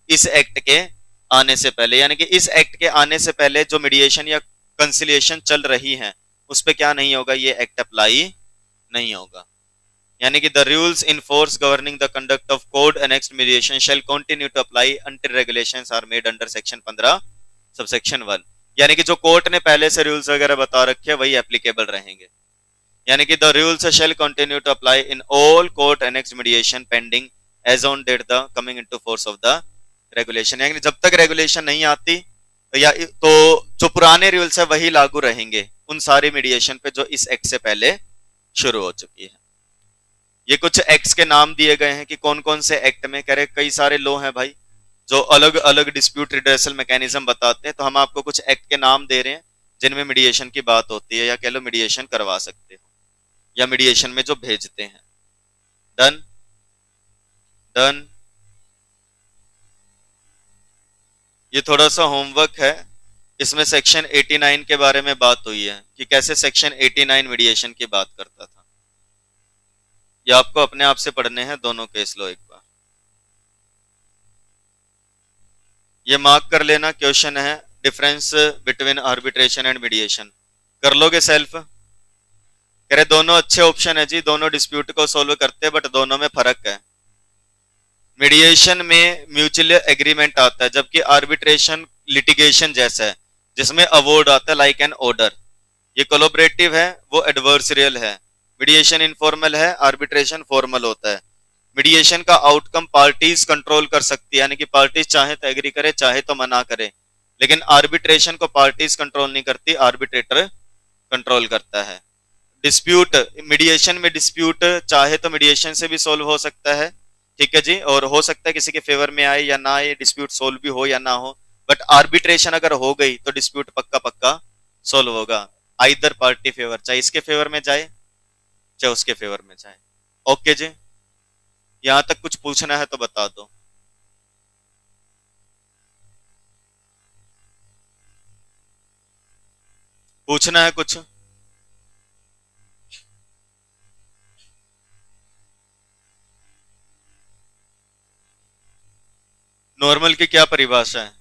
इस एक्ट के आने से पहले। यानी कि इस एक्ट के आने से पहले जो मीडिएशन या कंसिलिएशन चल रही है उस पे क्या नहीं होगा, ये एक्ट अप्लाई नहीं होगा। यानी कि the rules in force governing the conduct of court annexed mediation shall continue to apply until regulations are made under section 15 subsection 1। यानी कि जो कोर्ट ने पहले से रूल्स वगैरह बता रखे हैं वही एप्लीकेबल रहेंगे। यानी कि the rules shall continue to apply in all court annexed mediation pending as on date the coming into force of the regulation. यानी जब तक रेगुलेशन नहीं आती या तो जो पुराने रूल्स है वही लागू रहेंगे उन सारे मीडिएशन पे जो इस एक्ट से पहले शुरू हो चुकी है। ये कुछ एक्ट्स के नाम दिए गए हैं कि कौन कौन से एक्ट में, कह रहे कई सारे लॉ हैं भाई जो अलग अलग डिस्प्यूट रिड्रेसल मैकेनिज्म बताते हैं, तो हम आपको कुछ एक्ट के नाम दे रहे हैं जिनमें मीडिएशन की बात होती है, या कह लो मीडिएशन करवा सकते हो या मीडिएशन में जो भेजते हैं। Done done. ये थोड़ा सा होमवर्क है, इसमें सेक्शन 89 के बारे में बात हुई है कि कैसे सेक्शन 89 मीडिएशन की बात करता था। ये आपको अपने आप से पढ़ने हैं दोनों केस लो एक बार। ये मार्क कर लेना, क्वेश्चन है difference between arbitration and mediation. कर लोगे सेल्फ? कह रहे दोनों अच्छे ऑप्शन है जी, दोनों डिस्प्यूट को सोल्व करते हैं, बट दोनों में फर्क है। मीडिएशन में म्यूचुअल एग्रीमेंट आता है, जबकि आर्बिट्रेशन लिटिगेशन जैसा है जिसमें अवॉर्ड आता है लाइक एन ऑर्डर। ये कोलैबोरेटिव है, वो एडवर्सरियल है। मीडिएशन इनफॉर्मल है, आर्बिट्रेशन फॉर्मल होता है। मीडिएशन का आउटकम पार्टीज कंट्रोल कर सकती है, यानी कि पार्टीज चाहे तो एग्री करे चाहे तो मना करे, लेकिन आर्बिट्रेशन को पार्टीज कंट्रोल नहीं करती, आर्बिट्रेटर कंट्रोल करता है। डिस्प्यूट, मीडिएशन में डिस्प्यूट चाहे तो मीडिएशन से भी सोल्व हो सकता है, ठीक है जी, और हो सकता है किसी के फेवर में आए या ना आए, डिस्प्यूट सोल्व भी हो या ना हो, बट आर्बिट्रेशन अगर हो गई तो डिस्प्यूट पक्का पक्का सोल्व होगा, आइदर पार्टी फेवर, चाहे इसके फेवर में जाए चाहे उसके फेवर में जाए। ओके जी, यहां तक कुछ पूछना है तो बता दो। पूछना है कुछ? नॉर्मल की क्या परिभाषा है?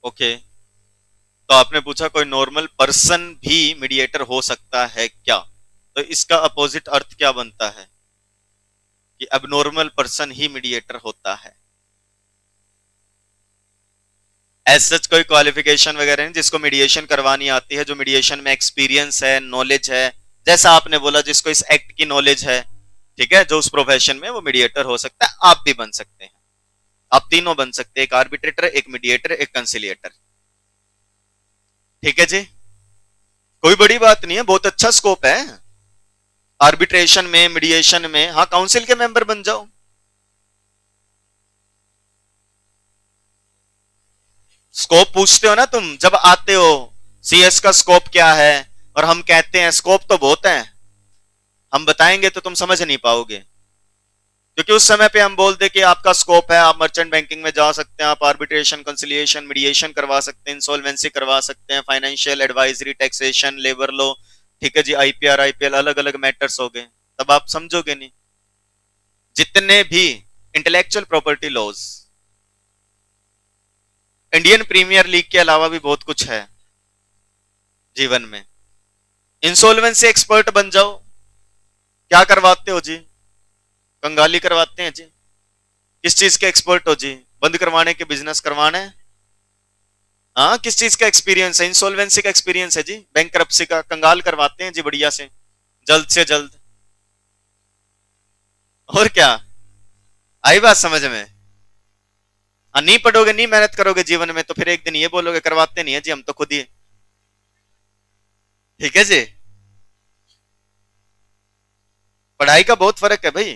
ओके, तो आपने पूछा कोई नॉर्मल पर्सन भी मीडिएटर हो सकता है क्या, तो इसका अपोजिट अर्थ क्या बनता है कि अब नॉर्मल पर्सन ही मीडिएटर होता है। एज सच कोई क्वालिफिकेशन वगैरह नहीं, जिसको मीडिएशन करवानी आती है, जो मीडिएशन में एक्सपीरियंस है, नॉलेज है, जैसा आपने बोला जिसको इस एक्ट की नॉलेज है, ठीक है, जो उस प्रोफेशन में वो मीडिएटर हो सकता है। आप भी बन सकते हैं, आप तीनों बन सकते हैं, एक आर्बिट्रेटर, एक मीडिएटर, एक कंसिलिएटर, ठीक है जी। कोई बड़ी बात नहीं है, बहुत अच्छा स्कोप है आर्बिट्रेशन में, मीडिएशन में। हाँ, काउंसिल के मेंबर बन जाओ। स्कोप पूछते हो ना तुम जब आते हो, सीएस का स्कोप क्या है, और हम कहते हैं स्कोप तो बहुत है, हम बताएंगे तो तुम समझ नहीं पाओगे, क्योंकि उस समय पे हम बोल दे कि आपका स्कोप है, आप मर्चेंट बैंकिंग में जा सकते हैं, आप आर्बिट्रेशन, कंसिलिएशन, मीडिएशन करवा सकते हैं, इंसॉल्वेंसी करवा सकते हैं, financial advisory, taxation, labour law, ठीक है जी, आईपीआर, आईपीएल, अलग अलग मैटर्स हो गए, तब आप समझोगे नहीं। जितने भी intellectual property laws, Indian premier league के अलावा भी बहुत कुछ है जीवन में। इंसॉल्वेंसी एक्सपर्ट बन जाओ, क्या करवाते हो जी? कंगाली करवाते हैं जी। किस चीज के एक्सपर्ट हो जी? बंद करवाने के, बिजनेस करवाने? हाँ, किस चीज का एक्सपीरियंस है? इंसॉल्वेंसी का एक्सपीरियंस है जी, बैंकरप्सी का। कंगाल करवाते हैं जी बढ़िया से, जल्द से जल्द। और क्या, आई बात समझ में? नहीं पढ़ोगे, नहीं मेहनत करोगे जीवन में, तो फिर एक दिन ये बोलोगे करवाते नहीं है जी, हम तो खुद ही। ठीक है जी, पढ़ाई का बहुत फर्क है भाई।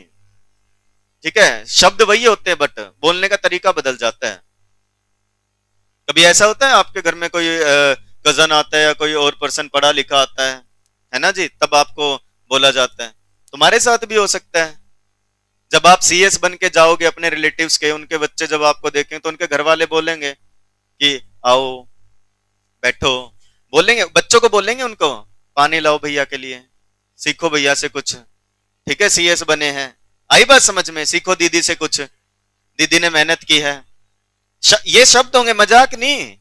ठीक है, शब्द वही होते हैं बट बोलने का तरीका बदल जाता है। कभी ऐसा होता है आपके घर में कोई कजन आता है या कोई और पर्सन पढ़ा लिखा आता है ना जी, तब आपको बोला जाता है। तुम्हारे साथ भी हो सकता है, जब आप सीएस बन के जाओगे अपने रिलेटिव्स के, उनके बच्चे जब आपको देखेंगे तो उनके घर वाले बोलेंगे कि आओ बैठो, बोलेंगे बच्चों को, बोलेंगे उनको पानी लाओ भैया के लिए, सीखो भैया से कुछ। ठीक है, सीएस बने हैं, आई बात समझ में? सीखो दीदी से कुछ, दीदी ने मेहनत की है। ये शब्द होंगे, मजाक नहीं।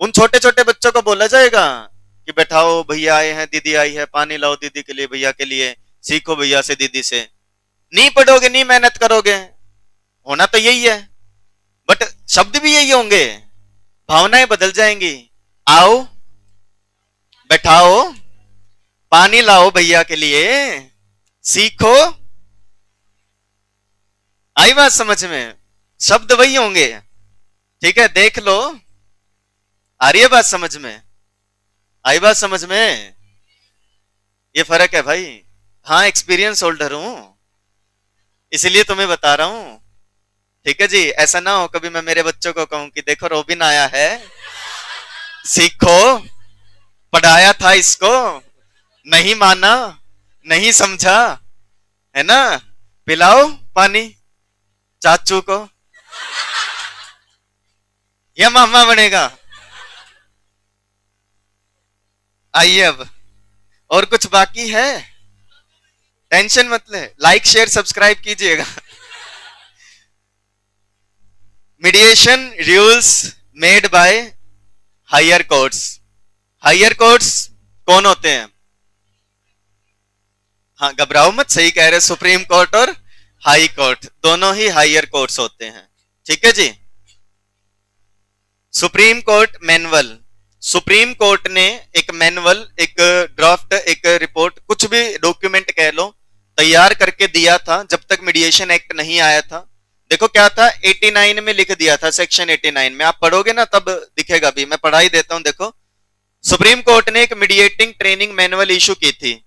उन छोटे छोटे बच्चों को बोला जाएगा कि बैठाओ भैया आए हैं, दीदी आई है, पानी लाओ दीदी के लिए, भैया के लिए, सीखो भैया से, दीदी से। नहीं पढ़ोगे, नहीं मेहनत करोगे, होना तो यही है, बट शब्द भी यही होंगे, भावनाएं बदल जाएंगी। आओ बैठाओ, पानी लाओ भैया के लिए, सीखो। आई बात समझ में? शब्द वही होंगे। ठीक है, देख लो, आ रही है बात समझ में? आई बात समझ में? ये फर्क है भाई। हाँ, एक्सपीरियंस होल्डर हूं, इसलिए तुम्हें बता रहा हूं। ठीक है जी, ऐसा ना हो कभी मैं मेरे बच्चों को कहूं कि देखो रोबिन आया है, सीखो, पढ़ाया था इसको, नहीं माना, नहीं समझा, है ना, पिलाओ पानी चाचू को, या मामा बनेगा। आइए अब, और कुछ बाकी है? टेंशन मत ले, लाइक शेयर सब्सक्राइब कीजिएगा। Mediation rules made by higher courts. Higher courts कौन होते हैं? हाँ, घबराओ मत, सही कह रहे, सुप्रीम कोर्ट और हाई कोर्ट दोनों ही हायर कोर्ट्स होते हैं। ठीक है जी, supreme court manual, supreme court ने एक मैनुअल, एक ड्राफ्ट, एक रिपोर्ट, कुछ भी डॉक्यूमेंट कह लो, तैयार करके दिया था जब तक मीडिएशन एक्ट नहीं आया था। देखो क्या था, 89 में लिख दिया था, सेक्शन 89 में, आप पढ़ोगे ना तब दिखेगा भी, मैं पढ़ा ही देता हूं। देखो, सुप्रीम कोर्ट ने एक मीडिएटिंग ट्रेनिंग मैनुअल इशू की थी,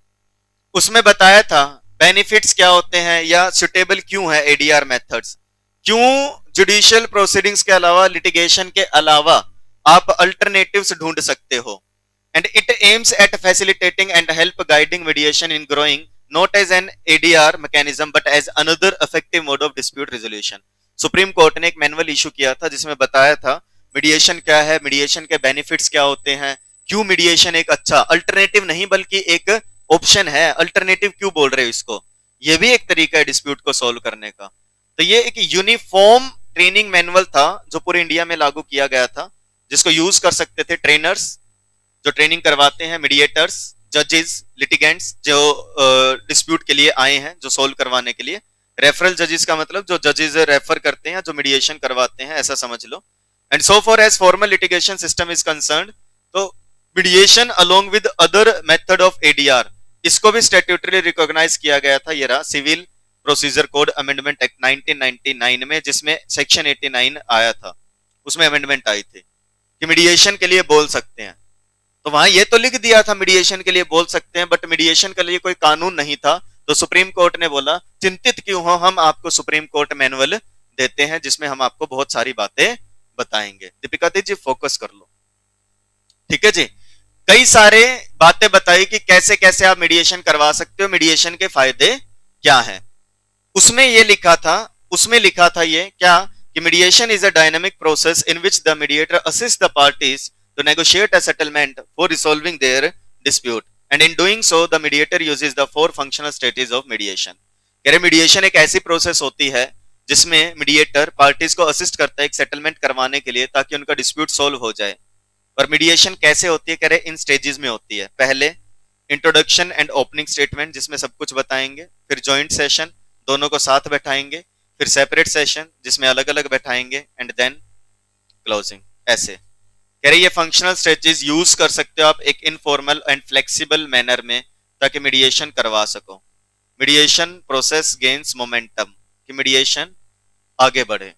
उसमें बताया था बेनिफिट्स क्या होते हैं या सुटेबल क्यों है एडीआर मेथड्स, क्यों जुडिशियल प्रोसीडिंग्स के अलावा, लिटिगेशन के अलावा आप अल्टरनेटिव्स ढूंढ सकते हो। And it aims at facilitating and help guiding mediation in growing not as an ADR mechanism but as another effective mode of dispute resolution. Supreme court ने एक मैनुअल इशू किया था जिसमें बताया था मीडिएशन क्या है, मीडिएशन के बेनिफिट्स क्या होते हैं, क्यों मीडिएशन एक अच्छा अल्टरनेटिव नहीं बल्कि एक ऑप्शन है, अल्टरनेटिव क्यों बोल रहे हो इसको, ये भी एक तरीका है डिस्प्यूट को सॉल्व करने का। तो ये एक यूनिफॉर्म ट्रेनिंग मैनुअल था जो पूरे इंडिया में लागू किया गया था, जिसको यूज कर सकते थे ट्रेनर्स जो ट्रेनिंग करवाते हैं, मीडिएटर्स, जजेस, लिटिगेंट्स जो डिस्प्यूट के लिए आए हैं, जो सोल्व करवाने के लिए। रेफरल जजेस का मतलब जो जजेस रेफर करते हैं, जो मीडिएशन करवाते हैं, ऐसा समझ लो। And so far as formal litigation system is concerned, तो mediation along with other method of ADR, इसको भी स्टैट्यूटरी रिकॉग्नाइज किया गया था। ये रहा civil procedure code amendment act 1999 में, जिसमें सेक्शन 89 आया था, उसमें अमेंडमेंट आई थी कि मीडिएशन के लिए बोल सकते हैं। तो वहां ये तो लिख दिया था मीडिएशन के लिए बोल सकते हैं, बट मीडिएशन के लिए कोई कानून नहीं था। तो सुप्रीम कोर्ट ने बोला चिंतित क्यों हो, हम आपको सुप्रीम कोर्ट मैनुअल देते हैं जिसमें हम आपको बहुत सारी बातें बताएंगे। दीपिका जी फोकस कर लो, ठीक है जी। कई सारे बातें बताई कि कैसे कैसे आप मीडिएशन करवा सकते हो, मीडिएशन के फायदे क्या हैं। उसमें लिखा था ये क्या कि mediation is a dynamic process in which the mediator assist the parties to negotiate a settlement for resolving their dispute and in doing so the mediator uses the 4 functional stages of mediation. कह रहे mediation एक ऐसी process होती है जिसमें mediator parties को assist करता है एक सेटलमेंट करवाने के लिए ताकि उनका डिस्प्यूट सॉल्व हो जाए। और मीडिएशन कैसे होती है, कह रहे इन स्टेजेस में होती है। पहले इंट्रोडक्शन एंड ओपनिंग स्टेटमेंट जिसमें सब कुछ बताएंगे, फिर जॉइंट सेशन दोनों को साथ बैठाएंगे, फिर सेपरेट सेशन जिसमें अलग अलग बैठाएंगे, एंड देन क्लोजिंग। ऐसे कह रहे ये फंक्शनल स्टेजेस यूज कर सकते हो आप एक इनफॉर्मल एंड फ्लेक्सिबल मैनर में ताकि मीडिएशन करवा सको। मीडिएशन प्रोसेस गेन्स मोमेंटम, कि मीडिएशन आगे बढ़े।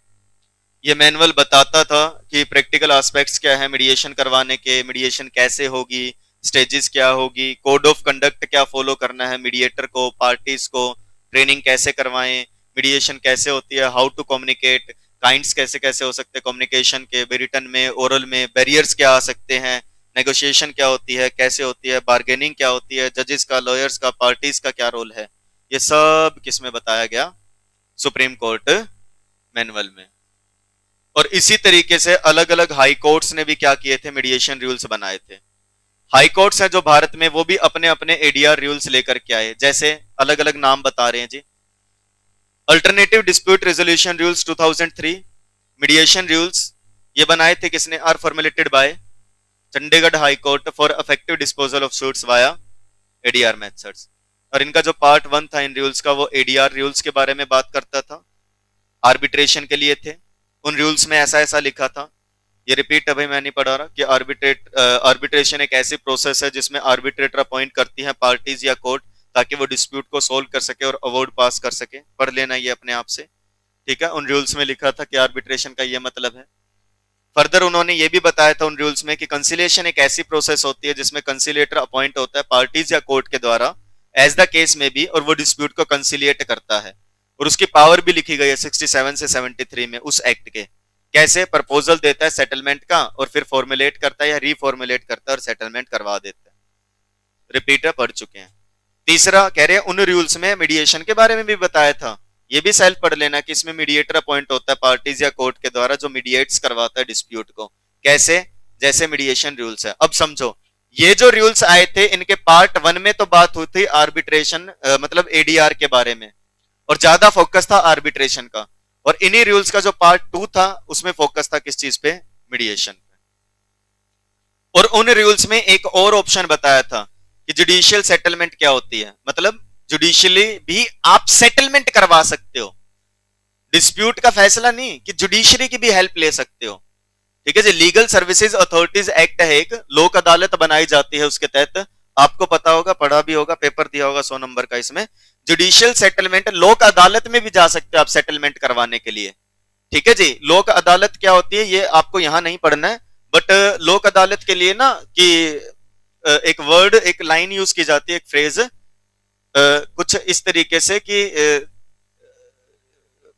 ये मैनुअल बताता था कि प्रैक्टिकल एस्पेक्ट्स क्या है मीडिएशन करवाने के, मीडिएशन कैसे होगी, स्टेजेस क्या होगी, कोड ऑफ कंडक्ट क्या फॉलो करना है मीडिएटर को, पार्टीज को ट्रेनिंग कैसे करवाएं, मीडिएशन कैसे होती है, हाउ टू कम्युनिकेट, काइंड्स कैसे कैसे हो सकते हैं कम्युनिकेशन के, रिटन में, ओरल में, बैरियर्स क्या आ सकते हैं, नेगोशिएशन क्या होती है, कैसे होती है, बार्गेनिंग क्या होती है, जजेस का, लॉयर्स का, पार्टीज का क्या रोल है, ये सब किसमें बताया गया, सुप्रीम कोर्ट मैनुअल में। और इसी तरीके से अलग अलग हाई कोर्ट्स ने भी क्या किए थे, मीडिएशन रूल्स बनाए थे। हाई कोर्ट्स हैं जो भारत में, वो भी अपने अपने एडीआर रूल्स लेकर के आए, जैसे अलग अलग नाम बता रहे हैं जी। Alternative dispute resolution rules 2003, mediation rules ये बनाए थे किसने, are formulated by Chandigarh high court for effective disposal of suits via ADR methods. और इनका जो पार्ट 1 था इन रूल्स का, वो एडीआर रूल्स के बारे में बात करता था, आर्बिट्रेशन के लिए थे। उन रूल्स में ऐसा ऐसा लिखा था, ये रिपीट अभी मैं नहीं पढ़ा रहा, कि आर्बिट्रेशन एक ऐसी प्रोसेस है जिसमें आर्बिट्रेटर अपॉइंट करती हैं पार्टीज या कोर्ट ताकि वो डिस्प्यूट को सोल्व कर सके और अवार्ड पास कर सके। पढ़ लेना ये अपने आप से, ठीक है। उन रूल्स में लिखा था कि आर्बिट्रेशन का ये मतलब है। फर्दर उन्होंने ये भी बताया था उन रूल्स में कि कंसिलिएशन एक ऐसी प्रोसेस होती है जिसमें कंसिलिएटर अपॉइंट होता है पार्टीज या कोर्ट के द्वारा एज द केस में भी, और वो डिस्प्यूट को कंसिलिएट करता है। और उसकी पावर भी लिखी गई है 67 से 73 में उस एक्ट के। कैसे, प्रपोजल देता है सेटलमेंट का और फिर फॉर्मुलेट करता है या रीफॉर्मुलेट करता है और सेटलमेंट करवा देता है। रिपीटर पढ़ चुके हैं। तीसरा कह रहे हैं उन रूल्स में मीडिएशन के बारे में भी बताया था, ये भी सेल्फ पढ़ लेना कि इसमें मीडिएटर अपॉइंट होता है पार्टीज या कोर्ट के द्वारा जो मीडिएट्स करवाता है डिस्प्यूट को। कैसे, जैसे मीडिएशन रूल्स है। अब समझो ये जो रूल्स आए थे इनके पार्ट 1 में तो बात हुई थी आर्बिट्रेशन मतलब एडीआर के बारे में, और ज्यादा फोकस था आर्बिट्रेशन का। और इन्हीं रूल्स का जो पार्ट 2 था उसमें फोकस था किस चीज पे, मीडिएशन पे। और उन रूल्स में एक और ऑप्शन बताया था कि जुडिशियल सेटलमेंट क्या होती है, मतलब जुडिशियली भी आप सेटलमेंट करवा सकते हो, डिस्प्यूट का फैसला नहीं, कि जुडिशरी की भी हेल्प ले सकते हो, ठीक है जी। लीगल सर्विसेज अथॉरिटीज एक्ट है एक, लोक अदालत बनाई जाती है उसके तहत, आपको पता होगा, पढ़ा भी होगा, पेपर दिया होगा 100 नंबर का। इसमें जुडिशियल सेटलमेंट, लोक अदालत में भी जा सकते हो आप सेटलमेंट करवाने के लिए, ठीक है जी। लोक अदालत क्या होती है ये आपको यहां नहीं पढ़ना है, बट लोक अदालत के लिए ना कि एक वर्ड, एक लाइन यूज की जाती है, एक फ्रेज कुछ इस तरीके से कि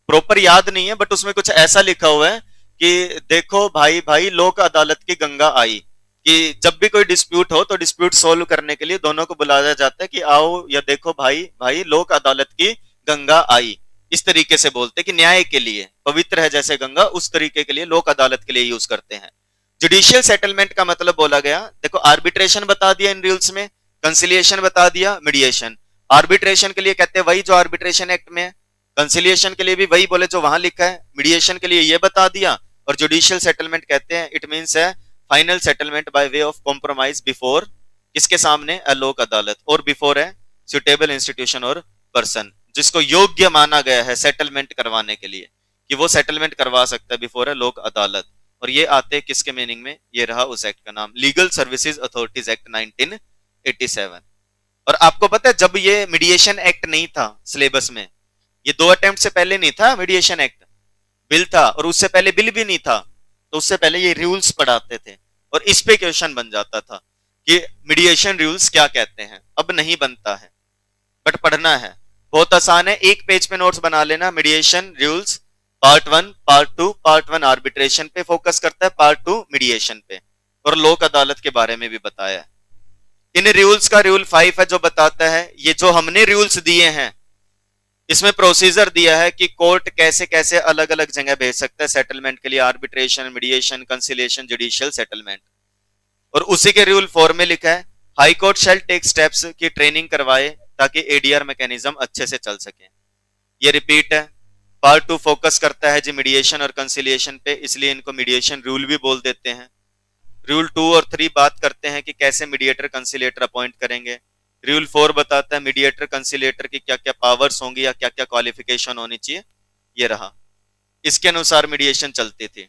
प्रॉपर याद नहीं है, बट उसमें कुछ ऐसा लिखा हुआ है कि देखो भाई भाई लोक अदालत की गंगा आई, कि जब भी कोई डिस्प्यूट हो तो डिस्प्यूट सोल्व करने के लिए दोनों को बुलाया जाता है कि आओ या देखो भाई भाई लोक अदालत की गंगा आई। इस तरीके से बोलते कि न्याय के लिए पवित्र है जैसे गंगा, उस तरीके के लिए लोक अदालत के लिए यूज करते हैं। जुडिशियल सेटलमेंट का मतलब बोला गया, देखो आर्बिट्रेशन बता दिया इन रूल्स में, कंसिलिएशन बता दिया, मीडिएशन। आर्बिट्रेशन के लिए कहते हैं वही जो आर्बिट्रेशन एक्ट में है, कंसिलिएशन के लिए भी वही बोले जो वहां लिखा है, मीडिएशन के लिए ये बता दिया, और जुडिशियल सेटलमेंट कहते हैं इट मींस है final settlement by way of compromise before किसके सामने, अ लोक अदालत, और बिफोर है सुटेबल इंस्टीट्यूशन और पर्सन जिसको योग्य माना गया है सेटलमेंट करवाने के लिए, कि वो सेटलमेंट करवा सकता है बिफोर है लोक अदालत। और ये आते किसके मीनिंग में, ये रहा उस एक्ट का नाम, लीगल सर्विसेज अथॉरिटीज एक्ट 1987। और आपको पता है जब ये मीडिएशन एक्ट नहीं था सिलेबस में, ये 2 अटेम्प्ट से पहले नहीं था मीडिएशन एक्ट, बिल था, और उससे पहले बिल भी नहीं था, तो उससे पहले ये रूल्स पढ़ाते थे और इस पे क्वेश्चन बन जाता था कि मीडिएशन रूल्स क्या कहते हैं। अब नहीं बनता है, बट पढ़ना है, बहुत आसान है, एक पेज पे नोट्स बना लेना। Mediation rules part 1, part 2, part 1 arbitration पे फोकस करता है, पार्ट 2 मीडिएशन पे, और लोक अदालत के बारे में भी बताया है। इन रूल्स का रूल 5 है जो बताता है, ये जो हमने रूल्स दिए हैं इसमें प्रोसीजर दिया है कि कोर्ट कैसे कैसे अलग अलग जगह भेज सकता है सेटलमेंट के लिए, arbitration, mediation, conciliation, judicial settlement. और उसी के रूल 4 में लिखा है high court shall take steps की ट्रेनिंग करवाए ताकि एडीआर मैकेनिज्म अच्छे से चल सके। ये रिपीट है। पार्ट 2 फोकस करता है जी मीडिएशन और कंसिलिएशन पे, इसलिए इनको मीडिएशन रूल भी बोल देते हैं। रूल 2 और 3 बात करते हैं कि कैसे मीडिएटर कंसिलिएटर अपॉइंट करेंगे। रूल 4 बताता है मीडिएटर कंसिलिएटर की क्या क्या पावर्स होंगी या क्या क्या क्वालिफिकेशन होनी चाहिए। ये रहा, इसके अनुसार मीडिएशन चलती थी।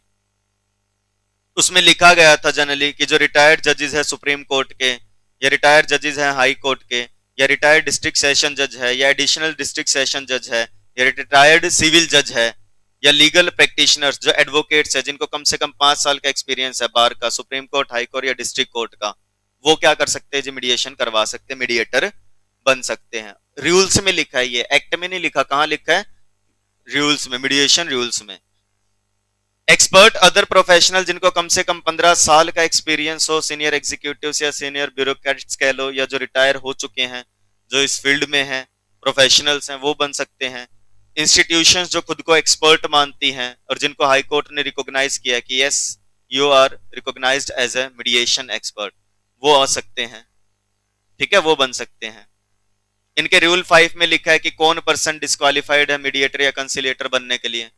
उसमें लिखा गया था जनरली कि जो रिटायर्ड जजेस है सुप्रीम कोर्ट के, या रिटायर्ड जजेस हैं हाई कोर्ट के, या रिटायर्ड डिस्ट्रिक्ट सेशन जज है, या एडिशनल डिस्ट्रिक्ट सेशन जज है, या रिटायर्ड सिविल जज है, या लीगल प्रैक्टिशनर्स जो एडवोकेट्स है जिनको कम से कम 5 साल का एक्सपीरियंस है बार का, सुप्रीम कोर्ट, हाई कोर्ट या डिस्ट्रिक्ट कोर्ट का, वो क्या कर सकते हैं जी मीडिएशन करवा सकते हैं, मीडिएटर बन सकते हैं। रूल्स में लिखा है, ये एक्ट में नहीं लिखा। कहां लिखा है? रूल्स में, मीडिएशन रूल्स में। एक्सपर्ट अदर प्रोफेशनल जिनको कम से कम 15 साल का एक्सपीरियंस हो, सीनियर एग्जीक्यूटिव्स या सीनियर ब्यूरोक्रेट्स कह लो, या जो रिटायर हो चुके हैं, जो इस फील्ड में हैं, प्रोफेशनल्स हैं, वो बन सकते हैं। इंस्टीट्यूशंस जो खुद को एक्सपर्ट मानती हैं और जिनको हाई कोर्ट ने रिकॉग्नाइज किया कि yes you are recognised as a mediation expert, वो आ सकते हैं। ठीक है, वो बन सकते हैं। इनके रूल 5 में लिखा है कि कौन पर्सन डिस्क्वालिफाइड है मीडिएटर या कंसिलिएटर बनने के लिए।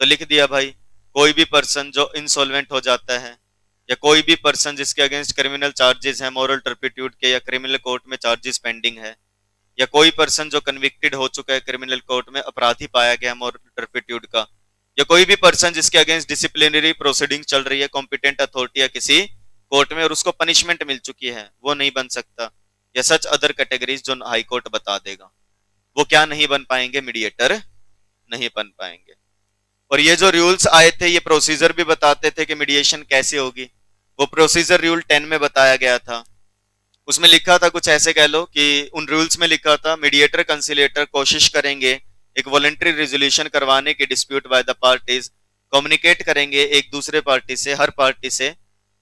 तो लिख दिया भाई, कोई भी पर्सन जो इंसॉल्वेंट हो जाता है, या कोई भी पर्सन जिसके अगेंस्ट क्रिमिनल चार्जेस हैं, मॉरल टर्पिट्यूड के, या क्रिमिनल कोर्ट में चार्जेस पेंडिंग है, या कोई पर्सन जो कन्विक्टेड हो चुका है क्रिमिनल कोर्ट में, अपराधी पाया गया मॉरल टर्पिट्यूड का, या कोई भी पर्सन जिसके अगेंस्ट डिसिप्लिनरी प्रोसीडिंग चल रही है कॉम्पिटेंट अथॉरिटी या किसी कोर्ट में और उसको पनिशमेंट मिल चुकी है, वो नहीं बन सकता। या सच अदर कैटेगरीज जो हाई कोर्ट बता देगा, वो क्या नहीं बन पाएंगे? मीडिएटर नहीं बन पाएंगे। और ये जो रूल्स आए थे ये प्रोसीजर भी बताते थे कि मीडिएशन कैसे होगी। वो प्रोसीजर रूल 10 में बताया गया था। उसमें लिखा था कुछ ऐसे कह लो कि उन रूल्स में लिखा था मीडिएटर कंसिलिएटर कोशिश करेंगे एक वॉलंटरी रेजोल्यूशन करवाने की dispute by the parties, communicate करेंगे एक दूसरे पार्टी से, हर पार्टी से,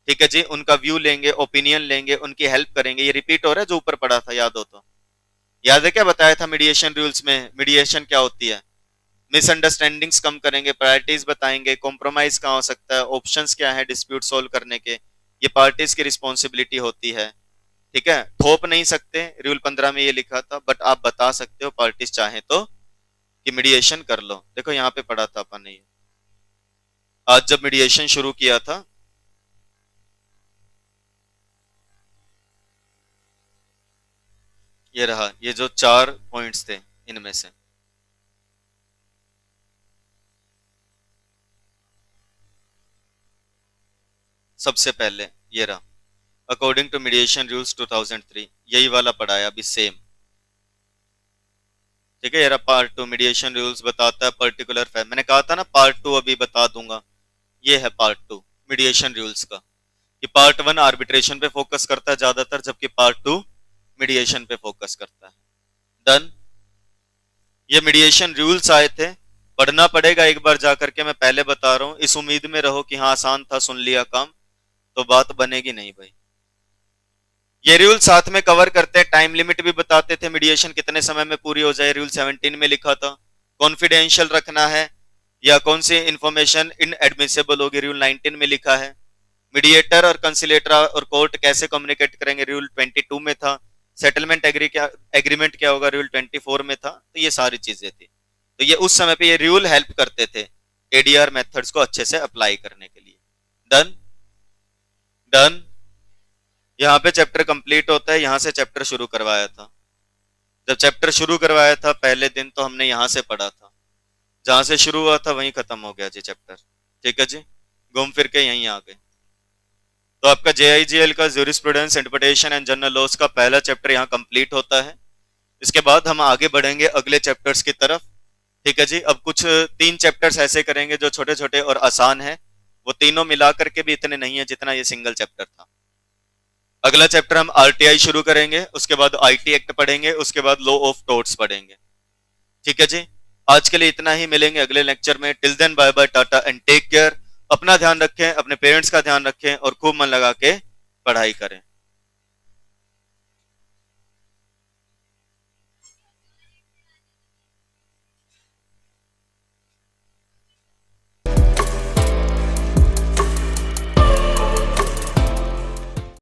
ठीक है जी, उनका व्यू लेंगे, ओपिनियन लेंगे, उनकी हेल्प करेंगे। ये रिपीट हो रहा है जो ऊपर पढ़ा था, याद हो तो। याद है क्या बताया था मीडिएशन रूल्स में? मीडिएशन क्या होती है? मिसअंडरस्टैंडिंग्स कम करेंगे, प्रायोरिटीज बताएंगे, कॉम्प्रोमाइज कहाँ हो सकता है, ऑप्शंस क्या है डिस्प्यूट सोल्व करने के, ये पार्टीज की रिस्पॉन्सिबिलिटी होती है। ठीक है, थोप नहीं सकते, रूल 15 में ये लिखा था, बट आप बता सकते हो पार्टीज चाहे तो कि मीडिएशन कर लो। देखो यहाँ पे पढ़ा था अपन ने, आज जब मीडिएशन शुरू किया था, ये रहा, ये जो 4 पॉइंट्स थे इनमें से। सबसे पहले ये रहा, अकॉर्डिंग टू मीडिएशन रूल्स 2003, यही वाला पढ़ाया अभी सेम। ठीक है, ये रहा पार्ट 2, मीडिएशन रूल्स बताता है पर्टिकुलर फैक्ट। मैंने कहा था ना पार्ट 2 अभी बता दूंगा, ये है पार्ट 2 मीडिएशन रूल्स का। कि पार्ट 1 आर्बिट्रेशन पे फोकस करता है ज्यादातर, जबकि पार्ट 2 मीडिएशन पे फोकस करता है। डन। ये मीडिएशन रूल्स आए थे, पढ़ना पड़ेगा एक बार जाकर के, मैं पहले बता रहा हूं, इस उम्मीद में रहो कि हाँ आसान था, सुन लिया काम, तो बात बनेगी नहीं भाई। ये रूल साथ में कवर करते हैं, टाइम लिमिट भी बताते थे मीडिएशन कितने समय में पूरी हो जाए। रूल 17 में लिखा था कॉन्फिडेंशियल रखना है या कौन सी इंफॉर्मेशन इनएडमिसिबल होगी, रूल 19 में लिखा है। मीडिएटर और कंसिलेटर और कोर्ट कैसे कम्युनिकेट करेंगे, रूल 22 में था। सेटलमेंट एग्रीमेंट क्या होगा, रूल 24 में था। तो ये सारी चीजें थी, तो ये उस समय पे ये रूल हेल्प करते थे एडीआर मेथड्स को अच्छे से अप्लाई करने के लिए। Done done. यहाँ पे चैप्टर कंप्लीट होता है, यहाँ से चैप्टर शुरू करवाया था। जब चैप्टर शुरू करवाया था पहले दिन तो हमने यहाँ से पढ़ा था, जहां से शुरू हुआ था वहीं खत्म हो गया जी चैप्टर। ठीक है जी, घूम फिर के यहीं आ गए। तो आपका जेआईजीएल का jurisprudence, interpretation and general laws का पहला चैप्टर यहाँ कंप्लीट होता है। इसके बाद हम आगे बढ़ेंगे अगले चैप्टर्स की तरफ। ठीक है जी, अब कुछ 3 चैप्टर्स ऐसे करेंगे जो छोटे छोटे और आसान है, वो तीनों मिला करके भी इतने नहीं है जितना ये सिंगल चैप्टर था। अगला चैप्टर हम आरटीआई शुरू करेंगे, उसके बाद आईटी एक्ट पढ़ेंगे, उसके बाद लॉ ऑफ टॉर्ट्स पढ़ेंगे। ठीक है जी, आज के लिए इतना ही, मिलेंगे अगले लेक्चर में। Till then bye bye, tata and take care. अपना ध्यान रखें, अपने पेरेंट्स का ध्यान रखें और खूब मन लगा के पढ़ाई करें।